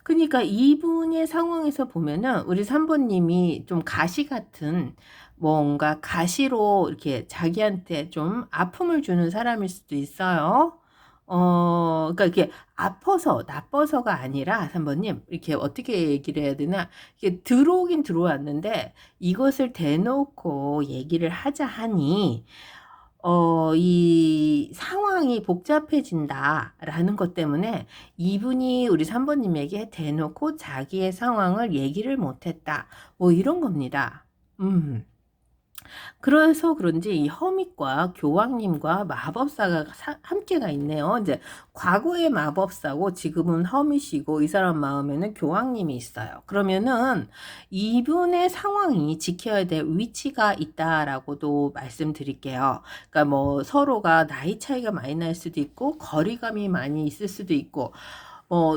그러니까 이분의 상황에서 보면은 우리 3번님이 좀 가시 같은 뭔가 가시로 이렇게 자기한테 좀 아픔을 주는 사람일 수도 있어요. 그러니까 이게 아파서 나빠서가 아니라 3번님 이렇게 어떻게 얘기를 해야 되나, 이게 들어오긴 들어왔는데 이것을 대놓고 얘기를 하자 하니 이 상황이 복잡해진다라는 것 때문에 이분이 우리 3번님에게 대놓고 자기의 상황을 얘기를 못했다. 뭐 이런 겁니다. 그래서 그런지 이 허밋과 교황님과 마법사가 함께가 있네요. 이제 과거의 마법사고 지금은 허밋이고 이 사람 마음에는 교황님이 있어요. 그러면은 이분의 상황이 지켜야 될 위치가 있다라고도 말씀드릴게요. 그러니까 뭐 서로가 나이 차이가 많이 날 수도 있고 거리감이 많이 있을 수도 있고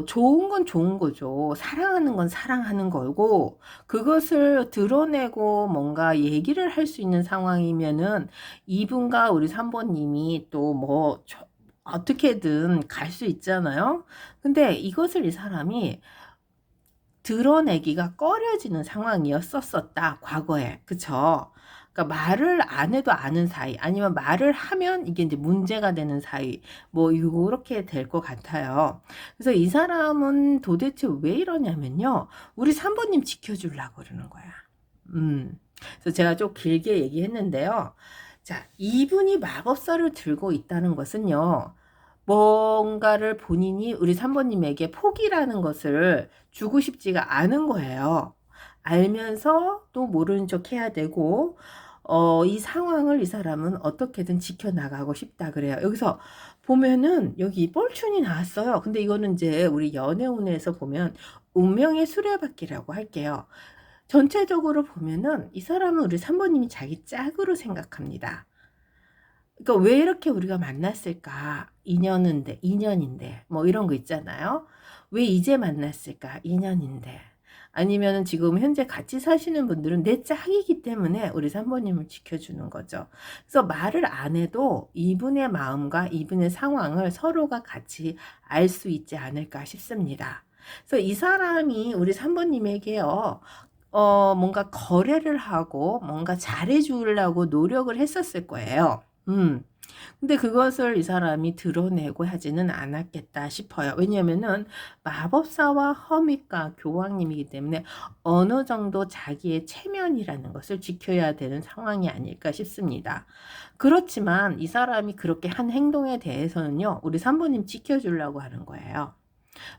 좋은 건 좋은 거죠. 사랑하는 건 사랑하는 거고, 그것을 드러내고 뭔가 얘기를 할 수 있는 상황이면은 이분과 우리 3번님이 또 뭐, 어떻게든 갈 수 있잖아요. 근데 이것을 이 사람이 드러내기가 꺼려지는 상황이었었다, 과거에. 그쵸? 그러니까 말을 안 해도 아는 사이, 아니면 말을 하면 이게 이제 문제가 되는 사이, 뭐, 요렇게 될 것 같아요. 그래서 이 사람은 도대체 왜 이러냐면요. 우리 3번님 지켜주려고 그러는 거야. 그래서 제가 좀 길게 얘기했는데요. 자, 이분이 마법사를 들고 있다는 것은요. 뭔가를 본인이 우리 3번님에게 포기라는 것을 주고 싶지가 않은 거예요. 알면서 또 모르는 척 해야 되고, 이 상황을 이 사람은 어떻게든 지켜나가고 싶다 그래요. 여기서 보면은 여기 뻘춘이 나왔어요. 근데 이거는 이제 우리 연애운에서 보면 운명의 수레바퀴라고 할게요. 전체적으로 보면은 이 사람은 우리 3번님이 자기 짝으로 생각합니다. 그러니까 왜 이렇게 우리가 만났을까? 인연인데 뭐 이런 거 있잖아요. 왜 이제 만났을까? 인연인데. 아니면은 지금 현재 같이 사시는 분들은 내 짝이기 때문에 우리 3번님을 지켜주는 거죠. 그래서 말을 안 해도 이분의 마음과 이분의 상황을 서로가 같이 알 수 있지 않을까 싶습니다. 그래서 이 사람이 우리 3번님에게요. 뭔가 거래를 하고 뭔가 잘해주려고 노력을 했었을 거예요. 근데 그것을 이 사람이 드러내고 하지는 않았겠다 싶어요. 왜냐면은 마법사와 허밋과 교황님이기 때문에 어느 정도 자기의 체면이라는 것을 지켜야 되는 상황이 아닐까 싶습니다. 그렇지만 이 사람이 그렇게 한 행동에 대해서는요, 우리 3번님 지켜주려고 하는 거예요.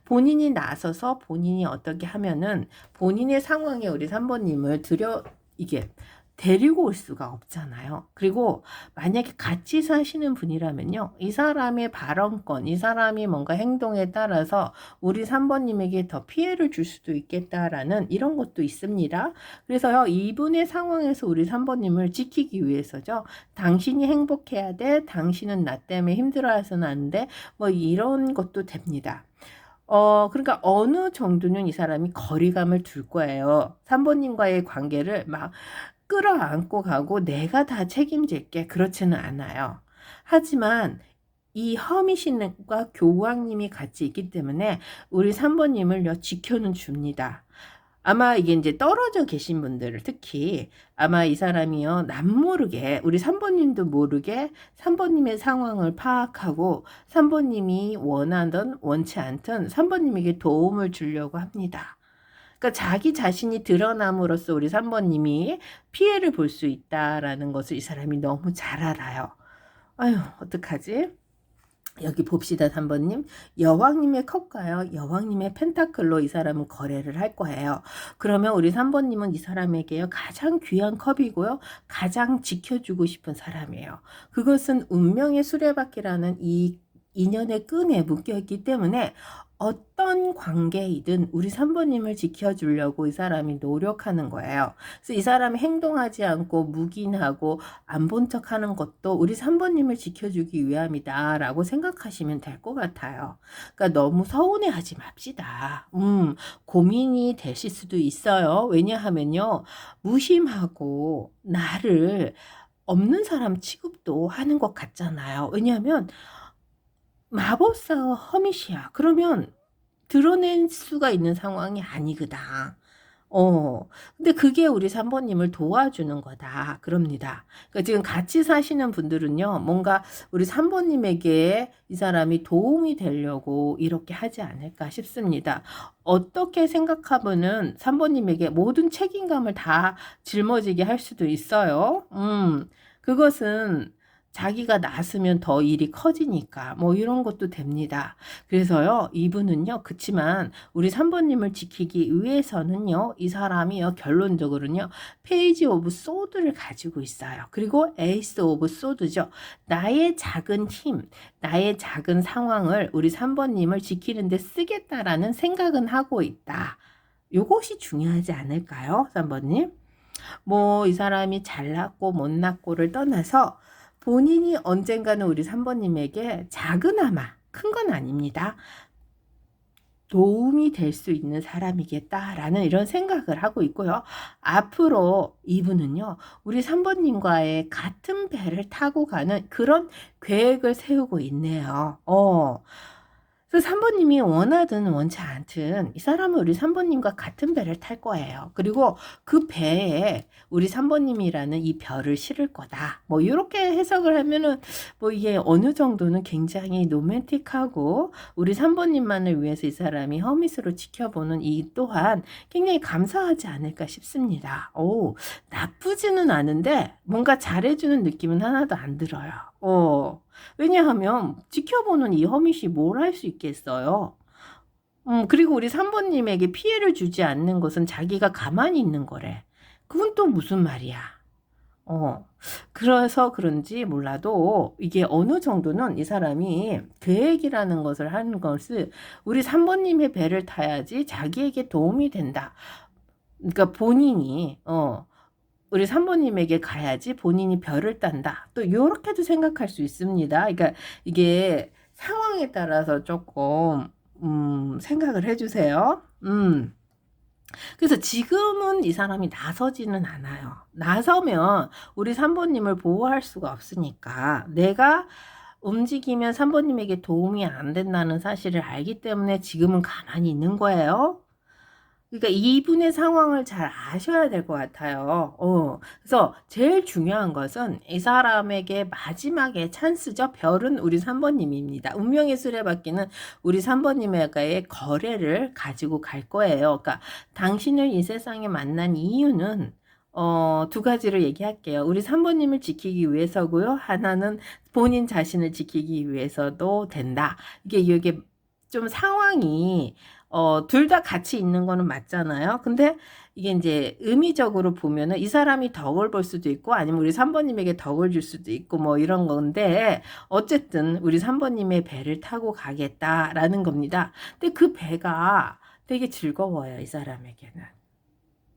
본인이 나서서 본인이 어떻게 하면은 본인의 상황에 우리 3번님을 이게 데리고 올 수가 없잖아요. 그리고 만약에 같이 사시는 분이라면요. 이 사람의 발언권, 이 사람이 뭔가 행동에 따라서 우리 3번님에게 더 피해를 줄 수도 있겠다라는 이런 것도 있습니다. 그래서요. 이분의 상황에서 우리 3번님을 지키기 위해서죠. 당신이 행복해야 돼. 당신은 나 때문에 힘들어해서는 안 돼. 뭐 이런 것도 됩니다. 그러니까 어느 정도는 이 사람이 거리감을 둘 거예요. 3번님과의 관계를 막 끌어안고 가고 내가 다 책임질게 그렇지는 않아요. 하지만 이 허미신과 교황님이 같이 있기 때문에 우리 3번님을요 지켜는 줍니다. 아마 이게 이제 떨어져 계신 분들을 특히 아마 이 사람이요 남모르게 우리 3번님도 모르게 3번님의 상황을 파악하고 3번님이 원하든 원치 않든 3번님에게 도움을 주려고 합니다. 그러니까 자기 자신이 드러남으로써 우리 3번님이 피해를 볼 수 있다라는 것을 이 사람이 너무 잘 알아요. 아유 어떡하지? 여기 봅시다 3번님. 여왕님의 컵과요. 여왕님의 펜타클로 이 사람은 거래를 할 거예요. 그러면 우리 3번님은 이 사람에게요. 가장 귀한 컵이고요. 가장 지켜주고 싶은 사람이에요. 그것은 운명의 수레바퀴라는 이 인연의 끈에 묶여있기 때문에 어떤 관계이든 우리 3번님을 지켜주려고 이 사람이 노력하는 거예요. 그래서 이 사람이 행동하지 않고 묵인하고 안 본 척하는 것도 우리 3번님을 지켜주기 위함이다 라고 생각하시면 될 것 같아요. 그러니까 너무 서운해하지 맙시다. 고민이 되실 수도 있어요. 왜냐하면요. 무심하고 나를 없는 사람 취급도 하는 것 같잖아요. 왜냐하면 마법사와 허밋이야. 그러면 드러낼 수가 있는 상황이 아니거든. 근데 그게 우리 3번님을 도와주는 거다. 그럽니다. 그러니까 지금 같이 사시는 분들은요, 뭔가 우리 3번님에게 이 사람이 도움이 되려고 이렇게 하지 않을까 싶습니다. 어떻게 생각하면은 3번님에게 모든 책임감을 다 짊어지게 할 수도 있어요. 그것은 자기가 나서면 더 일이 커지니까 뭐 이런 것도 됩니다. 그래서요, 이분은요, 그치만 우리 3번님을 지키기 위해서는요, 이 사람이요, 결론적으로는요, 페이지 오브 소드를 가지고 있어요. 그리고 에이스 오브 소드죠. 나의 작은 힘, 나의 작은 상황을 우리 3번님을 지키는데 쓰겠다라는 생각은 하고 있다. 요것이 중요하지 않을까요, 3번님? 뭐 이 사람이 잘났고 못났고를 떠나서 본인이 언젠가는 우리 3번님에게 작으나마 큰 건 아닙니다. 도움이 될 수 있는 사람이겠다라는 이런 생각을 하고 있고요. 앞으로 이분은요, 우리 3번님과의 같은 배를 타고 가는 그런 계획을 세우고 있네요. 그래서 3번님이 원하든 원치 않든 이 사람은 우리 3번님과 같은 배를 탈 거예요. 그리고 그 배에 우리 3번님이라는 이 별을 실을 거다. 뭐 이렇게 해석을 하면은 뭐 이게 어느 정도는 굉장히 로맨틱하고 우리 3번님만을 위해서 이 사람이 허밋으로 지켜보는 이 또한 굉장히 감사하지 않을까 싶습니다. 나쁘지는 않은데 뭔가 잘해주는 느낌은 하나도 안 들어요. 왜냐하면 지켜보는 이 허밋이 뭘 할 수 있겠어요. 그리고 우리 3번님에게 피해를 주지 않는 것은 자기가 가만히 있는 거래. 그건 또 무슨 말이야. 그래서 그런지 몰라도 이게 어느 정도는 이 사람이 계획이라는 것을 하는 것을 우리 3번님의 배를 타야지 자기에게 도움이 된다. 그러니까 본인이 우리 3번님에게 가야지 본인이 별을 딴다. 또 요렇게도 생각할 수 있습니다. 그러니까 이게 상황에 따라서 조금 생각을 해주세요. 그래서 지금은 이 사람이 나서지는 않아요. 나서면 우리 3번님을 보호할 수가 없으니까 내가 움직이면 3번님에게 도움이 안 된다는 사실을 알기 때문에 지금은 가만히 있는 거예요. 그러니까 이분의 상황을 잘 아셔야 될 것 같아요. 그래서 제일 중요한 것은 이 사람에게 마지막에 찬스죠. 별은 우리 3번님입니다. 운명의 수레바퀴는 우리 3번님과의 거래를 가지고 갈 거예요. 그러니까 당신을 이 세상에 만난 이유는 두 가지를 얘기할게요. 우리 3번님을 지키기 위해서고요. 하나는 본인 자신을 지키기 위해서도 된다. 이게 좀 상황이 둘 다 같이 있는 거는 맞잖아요. 근데 이게 이제 의미적으로 보면은 이 사람이 덕을 볼 수도 있고 아니면 우리 3번님에게 덕을 줄 수도 있고 뭐 이런 건데 어쨌든 우리 3번님의 배를 타고 가겠다라는 겁니다. 근데 그 배가 되게 즐거워요, 이 사람에게는.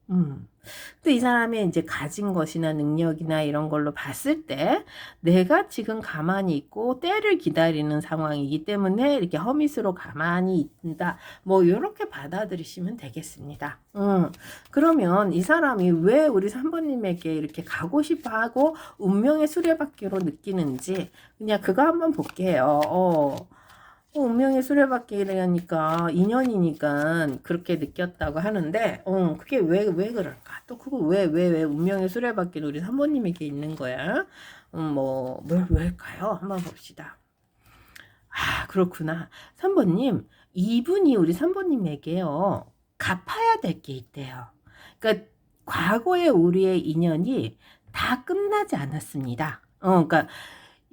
근데 이 사람이 이제 가진 것이나 능력이나 이런 걸로 봤을 때 내가 지금 가만히 있고 때를 기다리는 상황이기 때문에 이렇게 허밋으로 가만히 있다. 뭐 이렇게 받아들이시면 되겠습니다. 그러면 이 사람이 왜 우리 3번님에게 이렇게 가고 싶어 하고 운명의 수레바퀴로 느끼는지 그냥 그거 한번 볼게요. 운명의 수레바퀴라니까 인연이니까 그렇게 느꼈다고 하는데 그게 왜 그럴까? 또 그거 왜 운명의 수레바퀴는 우리 3번님에게 있는 거야? 왜일까요? 한번 봅시다. 그렇구나. 3번님, 이분이 우리 3번님에게요, 갚아야 될 게 있대요. 그러니까 과거의 우리의 인연이 다 끝나지 않았습니다. 그러니까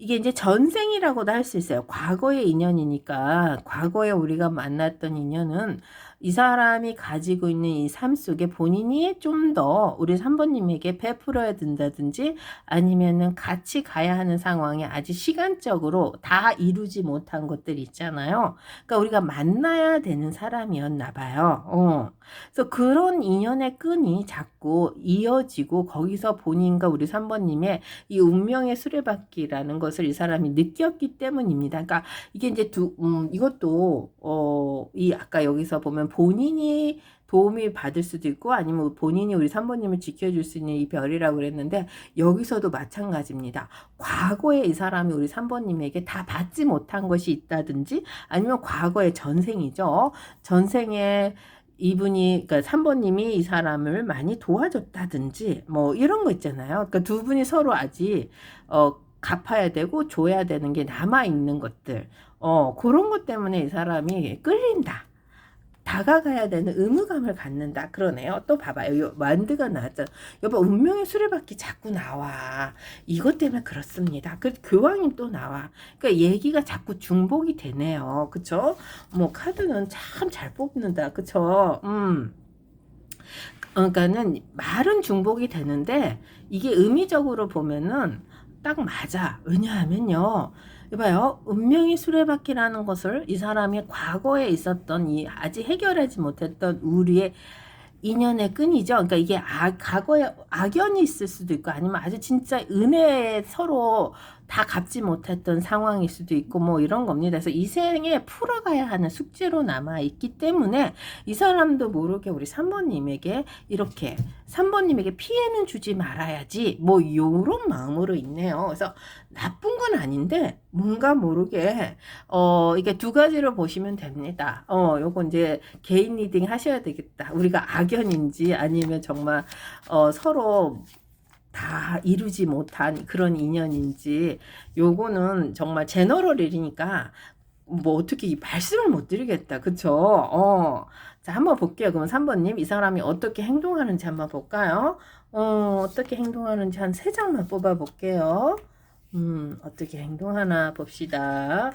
이게 이제 전생이라고도 할 수 있어요. 과거의 인연이니까 과거에 우리가 만났던 인연은 이 사람이 가지고 있는 이 삶 속에 본인이 좀 더 우리 3번님에게 베풀어야 된다든지 아니면은 같이 가야 하는 상황이 아직 시간적으로 다 이루지 못한 것들이 있잖아요. 그러니까 우리가 만나야 되는 사람이었나 봐요. 그래서 그런 인연의 끈이 자꾸 이어지고 거기서 본인과 우리 3번님의 이 운명의 수레바퀴라는 것을 이 사람이 느꼈기 때문입니다. 그러니까 이게 이제 이것도 이 아까 여기서 보면 본인이 도움이 받을 수도 있고 아니면 본인이 우리 3번님을 지켜줄 수 있는 이 별이라고 그랬는데 여기서도 마찬가지입니다. 과거에 이 사람이 우리 3번님에게 다 받지 못한 것이 있다든지 아니면 과거의 전생이죠. 전생에 이분이 그러니까 3번님이 이 사람을 많이 도와줬다든지 뭐 이런 거 있잖아요. 그러니까 두 분이 서로 아직 갚아야 되고 줘야 되는 게 남아 있는 것들. 그런 것 때문에 이 사람이 끌린다. 다가가야 되는 의무감을 갖는다 그러네요. 또 봐봐요. 요 만드가 나왔잖아. 여보 운명의 수레바퀴 자꾸 나와. 이것 때문에 그렇습니다. 그 교황이 또 나와. 그러니까 얘기가 자꾸 중복이 되네요. 그쵸? 뭐 카드는 참 잘 뽑는다. 그쵸? 그러니까는 말은 중복이 되는데 이게 의미적으로 보면은 딱 맞아. 왜냐하면요. 이봐요. 운명의 수레바퀴라는 것을 이 사람이 과거에 있었던 이 아직 해결하지 못했던 우리의 인연의 끈이죠. 그러니까 이게 과거에 악연이 있을 수도 있고 아니면 아주 진짜 은혜에 서로 다 갚지 못했던 상황일 수도 있고 뭐 이런 겁니다. 그래서 이 생에 풀어가야 하는 숙제로 남아 있기 때문에 이 사람도 모르게 우리 3번님에게 이렇게 3번님에게 피해는 주지 말아야지 뭐 요런 마음으로 있네요. 그래서 나쁜 건 아닌데 뭔가 모르게 이게 두 가지로 보시면 됩니다. 요거 이제 개인 리딩 하셔야 되겠다. 우리가 악연인지 아니면 정말 서로 다 이루지 못한 그런 인연인지 요거는 정말 제너럴이니까 뭐 어떻게 말씀을 못 드리겠다. 그쵸? 자, 한번 볼게요. 그럼 3번님 이 사람이 어떻게 행동하는지 한번 볼까요? 어떻게 행동하는지 한 3장만 뽑아 볼게요. 어떻게 행동하나 봅시다.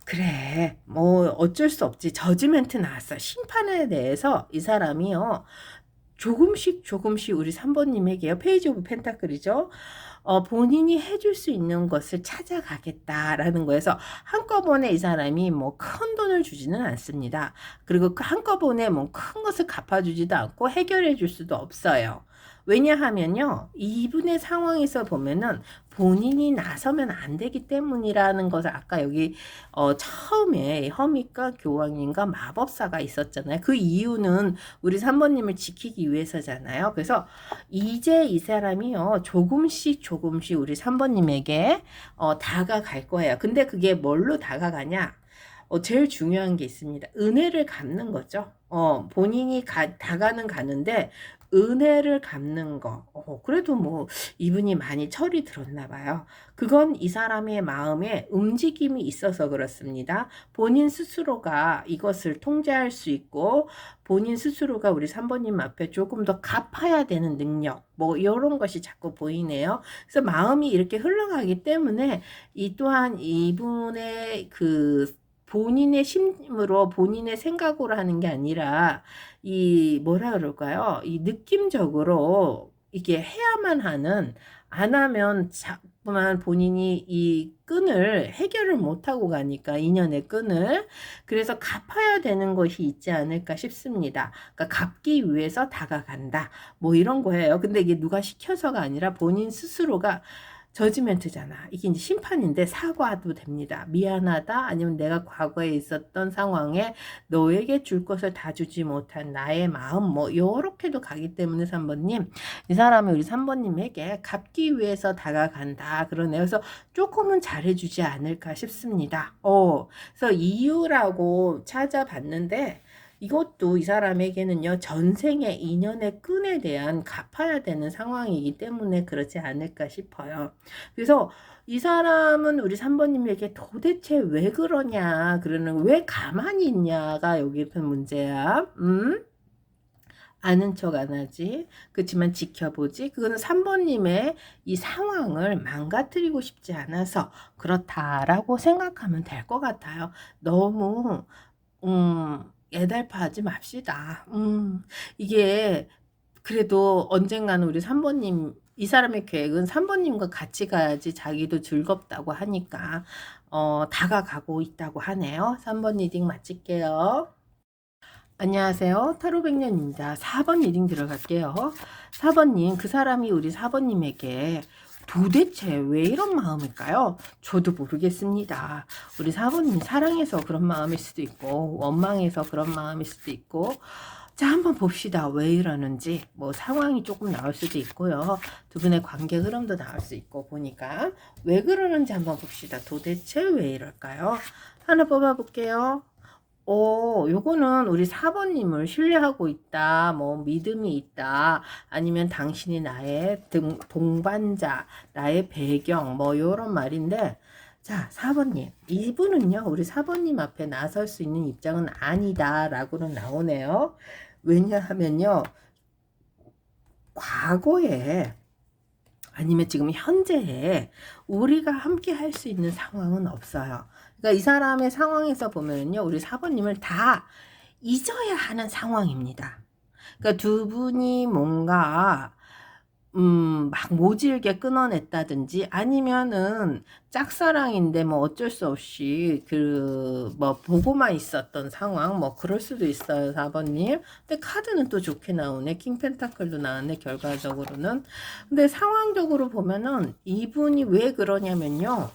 그래, 뭐 어쩔 수 없지. 저지멘트 나왔어. 심판에 대해서 이 사람이요. 조금씩 우리 3번님에게요. 페이지 오브 펜타클이죠. 본인이 해줄 수 있는 것을 찾아가겠다라는 거에서 한꺼번에 이 사람이 뭐 큰 돈을 주지는 않습니다. 그리고 한꺼번에 뭐 큰 것을 갚아주지도 않고 해결해 줄 수도 없어요. 왜냐하면요, 이분의 상황에서 보면은 본인이 나서면 안 되기 때문이라는 것을 아까 여기 처음에 허미과 교황님과 마법사가 있었잖아요. 그 이유는 우리 3번님을 지키기 위해서잖아요. 그래서 이제 이 사람이요 조금씩 우리 3번님에게 다가갈 거예요. 근데 그게 뭘로 다가가냐? 제일 중요한 게 있습니다. 은혜를 갚는 거죠. 본인이 다가는 가는데 은혜를 갚는 거. 그래도 뭐 이분이 많이 철이 들었나 봐요. 그건 이 사람의 마음에 움직임이 있어서 그렇습니다. 본인 스스로가 이것을 통제할 수 있고 본인 스스로가 우리 3번님 앞에 조금 더 갚아야 되는 능력 뭐 이런 것이 자꾸 보이네요. 그래서 마음이 이렇게 흘러가기 때문에 이 또한 이분의 그 본인의 심으로 본인의 생각으로 하는 게 아니라 이 뭐라 그럴까요? 이 느낌적으로 이게 해야만 하는 안 하면 자꾸만 본인이 이 끈을 해결을 못하고 가니까 인연의 끈을 그래서 갚아야 되는 것이 있지 않을까 싶습니다. 그러니까 갚기 위해서 다가간다. 뭐 이런 거예요. 근데 이게 누가 시켜서가 아니라 본인 스스로가 저지멘트잖아. 이게 이제 심판인데 사과도 됩니다. 미안하다. 아니면 내가 과거에 있었던 상황에 너에게 줄 것을 다 주지 못한 나의 마음 뭐 요렇게도 가기 때문에 3번님 이 사람이 우리 3번님에게 갚기 위해서 다가간다. 그러네요. 그래서 조금은 잘해주지 않을까 싶습니다. 그래서 이유라고 찾아봤는데 이것도 이 사람에게는요, 전생의 인연의 끈에 대한 갚아야 되는 상황이기 때문에 그렇지 않을까 싶어요. 그래서 이 사람은 우리 3번님에게 도대체 왜 그러냐, 그러는 왜 가만히 있냐가 여기 그 문제야. 아는 척 안 하지. 그렇지만 지켜보지. 그거는 3번님의 이 상황을 망가뜨리고 싶지 않아서 그렇다라고 생각하면 될 것 같아요. 너무, 애달파하지 맙시다. 이게 그래도 언젠가는 우리 3번님 이 사람의 계획은 3번님과 같이 가야지 자기도 즐겁다고 하니까 다가가고 있다고 하네요. 3번 리딩 마칠게요. 안녕하세요. 타로백년입니다. 4번 리딩 들어갈게요. 4번님, 그 사람이 우리 4번님에게 도대체 왜 이런 마음일까요? 저도 모르겠습니다. 우리 4번님 사랑해서 그런 마음일 수도 있고 원망해서 그런 마음일 수도 있고 자 한번 봅시다. 왜 이러는지 뭐 상황이 조금 나올 수도 있고요. 두 분의 관계 흐름도 나올 수 있고 보니까 왜 그러는지 한번 봅시다. 도대체 왜 이럴까요? 하나 뽑아볼게요. 요거는 우리 4번님을 신뢰하고 있다, 뭐, 믿음이 있다, 아니면 당신이 나의 동반자, 나의 배경, 뭐, 요런 말인데, 자, 4번님. 이분은요, 우리 4번님 앞에 나설 수 있는 입장은 아니다 라고는 나오네요. 왜냐하면요, 과거에 아니면 지금 현재에 우리가 함께 할 수 있는 상황은 없어요. 그러니까 이 사람의 상황에서 보면요, 우리 4번님을 다 잊어야 하는 상황입니다. 그러니까 두 분이 뭔가 막 모질게 끊어냈다든지 아니면은 짝사랑인데 뭐 어쩔 수 없이 뭐 보고만 있었던 상황 뭐 그럴 수도 있어요, 4번님. 근데 카드는 또 좋게 나오네. 킹 펜타클도 나왔네, 결과적으로는. 근데 상황적으로 보면은 이분이 왜 그러냐면요,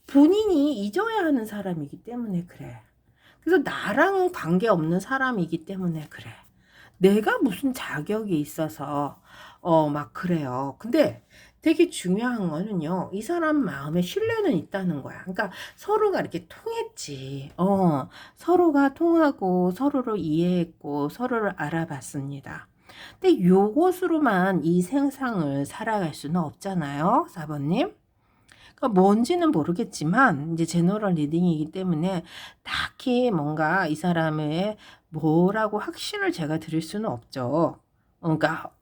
본인이 잊어야 하는 사람이기 때문에 그래. 그래서 나랑은 관계없는 사람이기 때문에 그래. 내가 무슨 자격이 있어서 막 그래요. 근데 되게 중요한 거는요, 이 사람 마음에 신뢰는 있다는 거야. 그러니까 서로가 이렇게 통했지. 서로가 통하고 서로를 이해했고 서로를 알아봤습니다. 근데 요것으로만 이 생상을 살아갈 수는 없잖아요, 4번님. 그러니까 뭔지는 모르겠지만 이제 제너럴 리딩이기 때문에 딱히 뭔가 이 사람의 뭐라고 확신을 제가 드릴 수는 없죠. 그러니까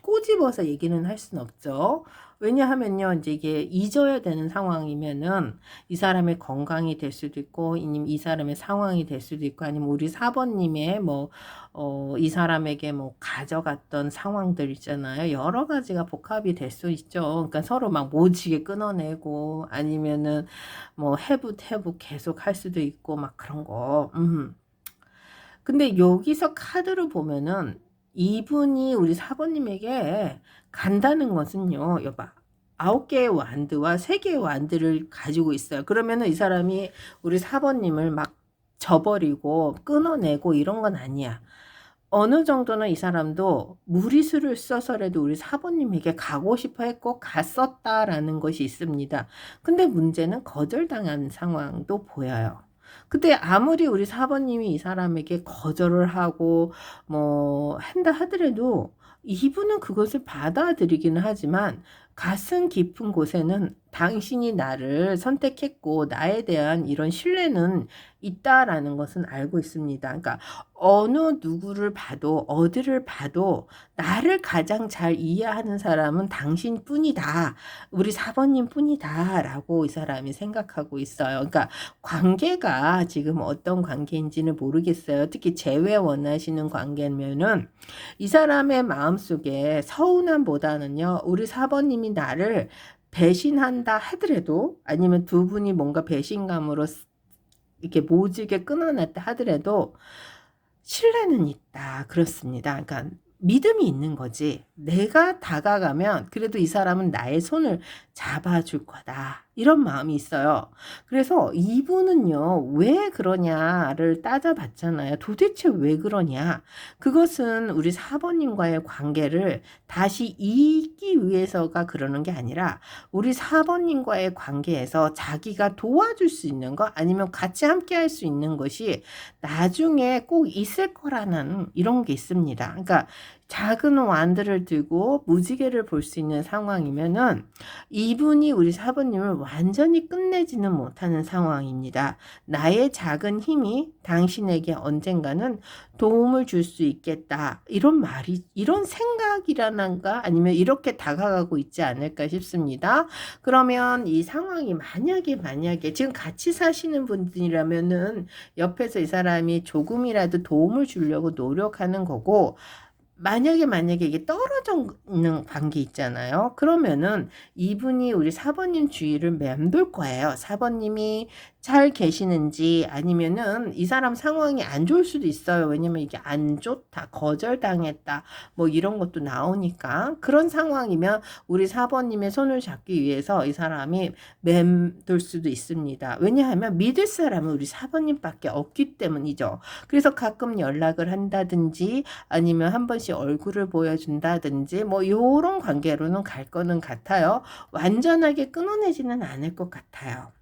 꼬집어서 얘기는 할 수는 없죠. 왜냐하면요, 이제 이게 잊어야 되는 상황이면은 이 사람의 건강이 될 수도 있고, 아니면 이 사람의 상황이 될 수도 있고, 아니면 우리 4번님의 이 사람에게 뭐 가져갔던 상황들 있잖아요. 여러 가지가 복합이 될 수 있죠. 그러니까 서로 막 모지게 끊어내고, 아니면은 뭐 해붓 계속 할 수도 있고, 막 그런 거. 근데 여기서 카드를 보면은 이분이 우리 4번님에게 간다는 것은요, 여봐. 9개의 완드와 3개의 완드를 가지고 있어요. 그러면은 이 사람이 우리 4번님을 막 저버리고 끊어내고 이런 건 아니야. 어느 정도는 이 사람도 무리수를 써서라도 우리 4번님에게 가고 싶어 했고 갔었다라는 것이 있습니다. 근데 문제는 거절당한 상황도 보여요. 근데 아무리 우리 4번님이 이 사람에게 거절을 하고 뭐 한다 하더라도 이분은 그것을 받아들이기는 하지만 가슴 깊은 곳에는 당신이 나를 선택했고 나에 대한 이런 신뢰는 있다라는 것은 알고 있습니다. 그러니까 어느 누구를 봐도 어디를 봐도 나를 가장 잘 이해하는 사람은 당신뿐이다. 우리 4번님 뿐이다. 라고 이 사람이 생각하고 있어요. 그러니까 관계가 지금 어떤 관계인지는 모르겠어요. 특히 재회 원하시는 관계면은 이 사람의 마음속에 서운함보다는요, 우리 4번님이 나를 배신한다 하더라도 아니면 두 분이 뭔가 배신감으로 이렇게 모질게 끊어냈다 하더라도 신뢰는 있다. 그렇습니다. 그러니까 믿음이 있는 거지. 내가 다가가면 그래도 이 사람은 나의 손을 잡아줄 거다. 이런 마음이 있어요. 그래서 이분은요, 왜 그러냐를 따져봤잖아요. 도대체 왜 그러냐? 그것은 우리 4번님과의 관계를 다시 잇기 위해서가 그러는 게 아니라 우리 4번님과의 관계에서 자기가 도와줄 수 있는 거 아니면 같이 함께 할 수 있는 것이 나중에 꼭 있을 거라는 이런 게 있습니다. 그러니까 작은 완들을 들고 무지개를 볼 수 있는 상황이면은 이분이 우리 4번님을 완전히 끝내지는 못하는 상황입니다. 나의 작은 힘이 당신에게 언젠가는 도움을 줄 수 있겠다. 이런 말이, 이런 생각이라는가 아니면 이렇게 다가가고 있지 않을까 싶습니다. 그러면 이 상황이 만약에 지금 같이 사시는 분들이라면은 옆에서 이 사람이 조금이라도 도움을 주려고 노력하는 거고, 만약에 이게 떨어져 있는 관계 있잖아요. 그러면은 이분이 우리 4번님 주위를 맴돌 거예요. 4번님이 잘 계시는지 아니면은 이 사람 상황이 안 좋을 수도 있어요. 왜냐면 이게 안 좋다, 거절당했다, 뭐 이런 것도 나오니까. 그런 상황이면 우리 4번님의 손을 잡기 위해서 이 사람이 맴돌 수도 있습니다. 왜냐하면 믿을 사람은 우리 4번님밖에 없기 때문이죠. 그래서 가끔 연락을 한다든지 아니면 한 번씩 얼굴을 보여준다든지 뭐 요런 관계로는 갈 거는 같아요. 완전하게 끊어내지는 않을 것 같아요.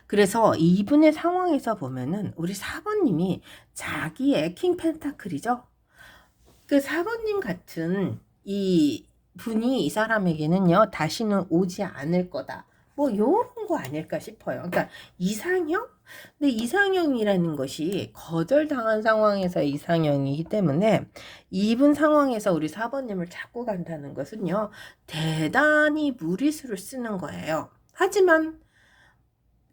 그래서 이분의 상황에서 보면은 우리 4번님이 자기의 킹 펜타클이죠. 그 4번님 같은 이 분이 이 사람에게는요, 다시는 오지 않을 거다. 뭐 요런 거 아닐까 싶어요. 그러니까 이상형? 근데 이상형이라는 것이 거절당한 상황에서 이상형이기 때문에 이분 상황에서 우리 4번님을 잡고 간다는 것은요, 대단히 무리수를 쓰는 거예요. 하지만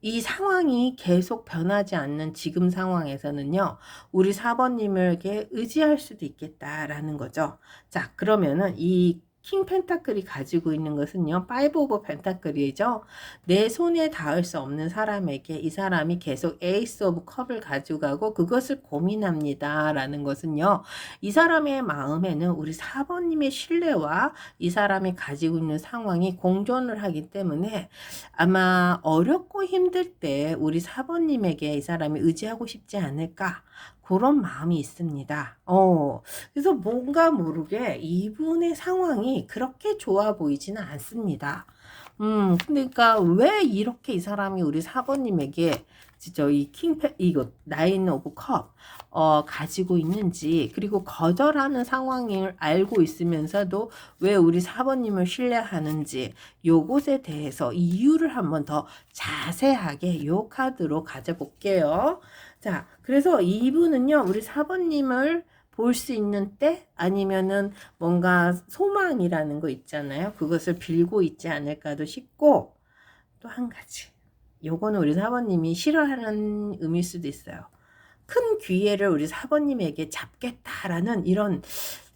이 상황이 계속 변하지 않는 지금 상황에서는요, 우리 4번님에게 의지할 수도 있겠다라는 거죠. 자, 그러면은 이 킹 펜타클이 가지고 있는 것은요, 파이브 오브 펜타클이죠. 내 손에 닿을 수 없는 사람에게 이 사람이 계속 에이스 오브 컵을 가지고 가고 그것을 고민합니다. 라는 것은요, 이 사람의 마음에는 우리 4번님의 신뢰와 이 사람이 가지고 있는 상황이 공존을 하기 때문에 아마 어렵고 힘들 때 우리 4번님에게 이 사람이 의지하고 싶지 않을까 그런 마음이 있습니다. 그래서 뭔가 모르게 이분의 상황이 그렇게 좋아 보이지는 않습니다. 그러니까 왜 이렇게 이 사람이 우리 4번님에게 진짜 이 이거 나인 오브 컵 가지고 있는지, 그리고 거절하는 상황을 알고 있으면서도 왜 우리 4번님을 신뢰하는지 요것에 대해서 이유를 한번 더 자세하게 요 카드로 가져볼게요. 자, 그래서 이분은요, 우리 4번님을 볼 수 있는 때 아니면은 뭔가 소망이라는 거 있잖아요. 그것을 빌고 있지 않을까도 싶고, 또 한 가지. 요거는 우리 4번님이 싫어하는 의미일 수도 있어요. 큰 기회를 우리 4번님에게 잡겠다라는 이런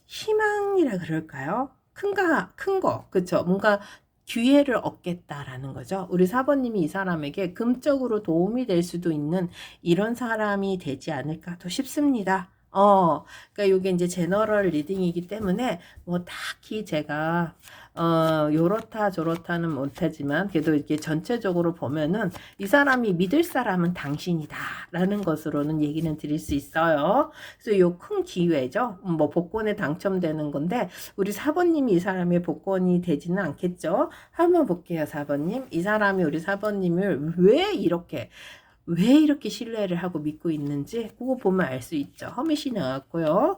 희망이라 그럴까요? 큰 거, 그쵸? 뭔가 기회를 얻겠다라는 거죠. 우리 4번님이 이 사람에게 금적으로 도움이 될 수도 있는 이런 사람이 되지 않을까도 싶습니다. 그러니까 이게 이제 제너럴 리딩이기 때문에 뭐 딱히 제가 요렇다 저렇다는 못하지만 그래도 이게 전체적으로 보면은 이 사람이 믿을 사람은 당신이다 라는 것으로는 얘기는 드릴 수 있어요. 그래서 요 큰 기회죠. 뭐 복권에 당첨되는 건데 우리 4번님이 이 사람의 복권이 되지는 않겠죠. 한번 볼게요. 4번님, 이 사람이 우리 4번님을 왜 이렇게 신뢰를 하고 믿고 있는지 그거 보면 알 수 있죠. 허밋이 나왔고요.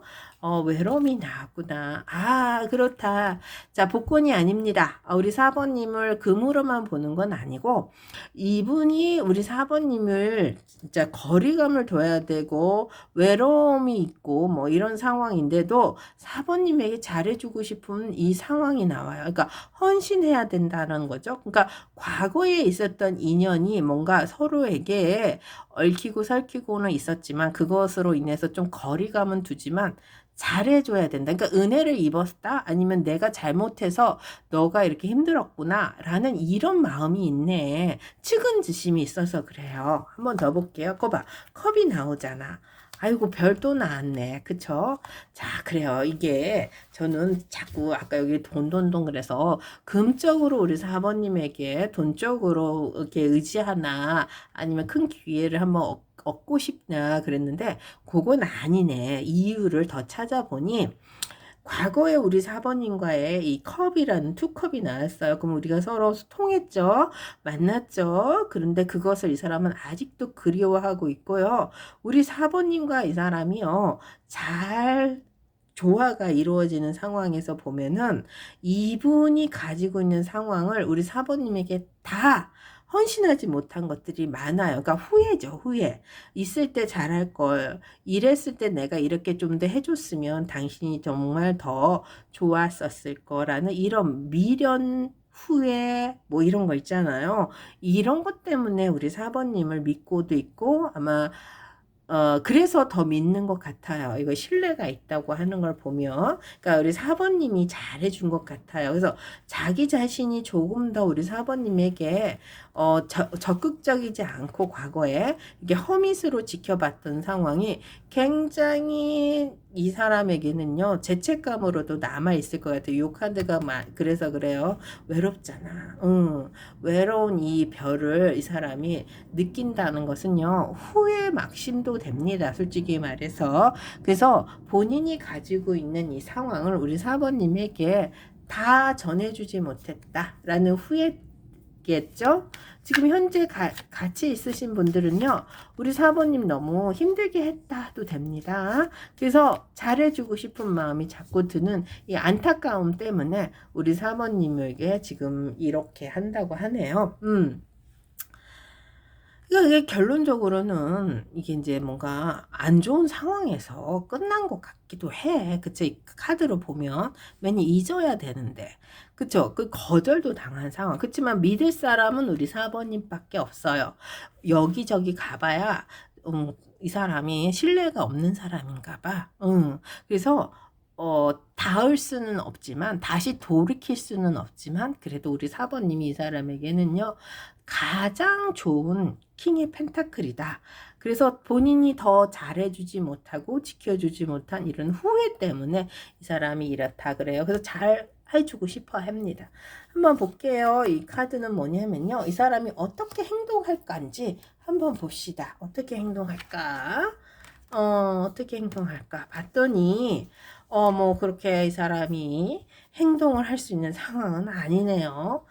외로움이 나왔구나. 아, 그렇다. 자, 복권이 아닙니다. 우리 4번님을 금으로만 보는 건 아니고 이분이 우리 4번님을 진짜 거리감을 둬야 되고 외로움이 있고 뭐 이런 상황인데도 4번님에게 잘해주고 싶은 이 상황이 나와요. 그러니까 헌신해야 된다는 거죠. 그러니까 과거에 있었던 인연이 뭔가 서로에게 얽히고 설키고는 있었지만 그것으로 인해서 좀 거리감은 두지만 잘해줘야 된다. 그러니까 은혜를 입었다? 아니면 내가 잘못해서 너가 이렇게 힘들었구나 라는 이런 마음이 있네. 측은지심이 있어서 그래요. 한번 더 볼게요. 거봐, 컵이 나오잖아. 아이고, 별도 나왔네. 그쵸? 자, 그래요. 이게 저는 자꾸 아까 여기 돈돈돈 그래서 금적으로 우리 4번님에게 돈적으로 이렇게 의지하나 아니면 큰 기회를 한번 얻고 싶나 그랬는데 그건 아니네. 이유를 더 찾아보니 과거에 우리 4번님과의 이 컵이라는 투컵이 나왔어요. 그럼 우리가 서로 통했죠? 만났죠? 그런데 그것을 이 사람은 아직도 그리워하고 있고요. 우리 4번님과 이 사람이요. 잘 조화가 이루어지는 상황에서 보면은 이분이 가지고 있는 상황을 우리 4번님에게 다 헌신하지 못한 것들이 많아요. 그러니까 후회죠, 후회. 있을 때 잘할 걸, 이랬을 때 내가 이렇게 좀 더 해줬으면 당신이 정말 더 좋았었을 거라는 이런 미련, 후회, 뭐 이런 거 있잖아요. 이런 것 때문에 우리 4번님을 믿고도 있고 아마 그래서 더 믿는 것 같아요. 이거 신뢰가 있다고 하는 걸 보면. 그러니까 우리 4번님이 잘해준 것 같아요. 그래서 자기 자신이 조금 더 우리 4번님에게 적극적이지 않고 과거에 이게 허밋으로 지켜봤던 상황이 굉장히 이 사람에게는요, 죄책감으로도 남아있을 것 같아요. 이 카드가 그래서 그래요. 외롭잖아. 외로운 이 별을 이 사람이 느낀다는 것은요, 후회 막심도 됩니다. 솔직히 말해서. 그래서 본인이 가지고 있는 이 상황을 우리 4번님에게 다 전해주지 못했다라는 후회 있겠죠? 지금 현재 같이 있으신 분들은요, 우리 4번님 너무 힘들게 했다도 됩니다. 그래서 잘해주고 싶은 마음이 자꾸 드는 이 안타까움 때문에 우리 4번님에게 지금 이렇게 한다고 하네요. 이게 결론적으로는 이게 이제 뭔가 안 좋은 상황에서 끝난 것 같기도 해. 그쵸? 이 카드로 보면 괜히 잊어야 되는데. 그쵸? 그 거절도 당한 상황. 그치만 믿을 사람은 우리 4번님밖에 없어요. 여기저기 가봐야, 이 사람이 신뢰가 없는 사람인가 봐. 그래서, 닿을 수는 없지만, 다시 돌이킬 수는 없지만, 그래도 우리 4번님이 이 사람에게는요, 가장 좋은 킹의 펜타클이다. 그래서 본인이 더 잘해주지 못하고 지켜주지 못한 이런 후회 때문에 이 사람이 이렇다 그래요. 그래서 잘 해주고 싶어 합니다. 한번 볼게요. 이 카드는 뭐냐면요. 이 사람이 어떻게 행동할 건지 한번 봅시다. 어떻게 행동할까? 어떻게 행동할까? 봤더니, 뭐, 그렇게 이 사람이 행동을 할 수 있는 상황은 아니네요.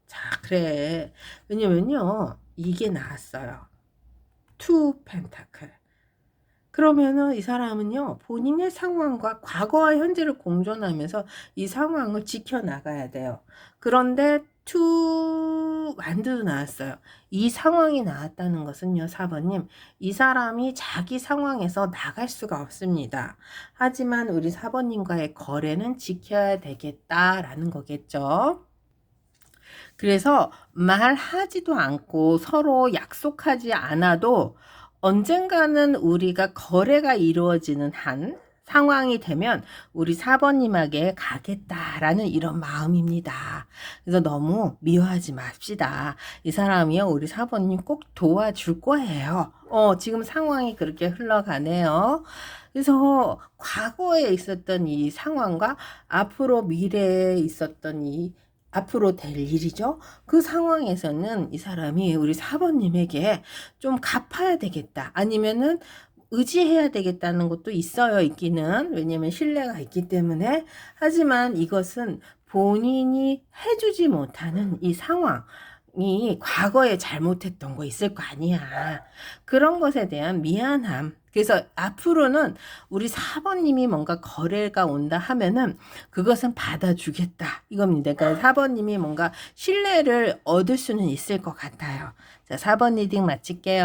자, 그래. 왜냐면요, 이게 나왔어요. 투 펜타클. 그러면은 이 사람은요, 본인의 상황과 과거와 현재를 공존하면서 이 상황을 지켜나가야 돼요. 그런데 투 완두도 나왔어요. 이 상황이 나왔다는 것은요, 4번님, 이 사람이 자기 상황에서 나갈 수가 없습니다. 하지만 우리 4번님과의 거래는 지켜야 되겠다라는 거겠죠. 그래서 말하지도 않고 서로 약속하지 않아도 언젠가는 우리가 거래가 이루어지는 한 상황이 되면 우리 4번님에게 가겠다라는 이런 마음입니다. 그래서 너무 미워하지 맙시다. 이 사람이요, 우리 4번님 꼭 도와줄 거예요. 지금 상황이 그렇게 흘러가네요. 그래서 과거에 있었던 이 상황과 앞으로 미래에 있었던 이 앞으로 될 일이죠. 그 상황에서는 이 사람이 우리 4번님에게 좀 갚아야 되겠다. 아니면은 의지해야 되겠다는 것도 있어요. 있기는. 왜냐면 신뢰가 있기 때문에. 하지만 이것은 본인이 해주지 못하는 이 상황이 과거에 잘못했던 거 있을 거 아니야. 그런 것에 대한 미안함. 그래서 앞으로는 우리 4번님이 뭔가 거래가 온다 하면은 그것은 받아주겠다. 이겁니다. 그러니까 4번님이 뭔가 신뢰를 얻을 수는 있을 것 같아요. 자, 4번 리딩 마칠게요.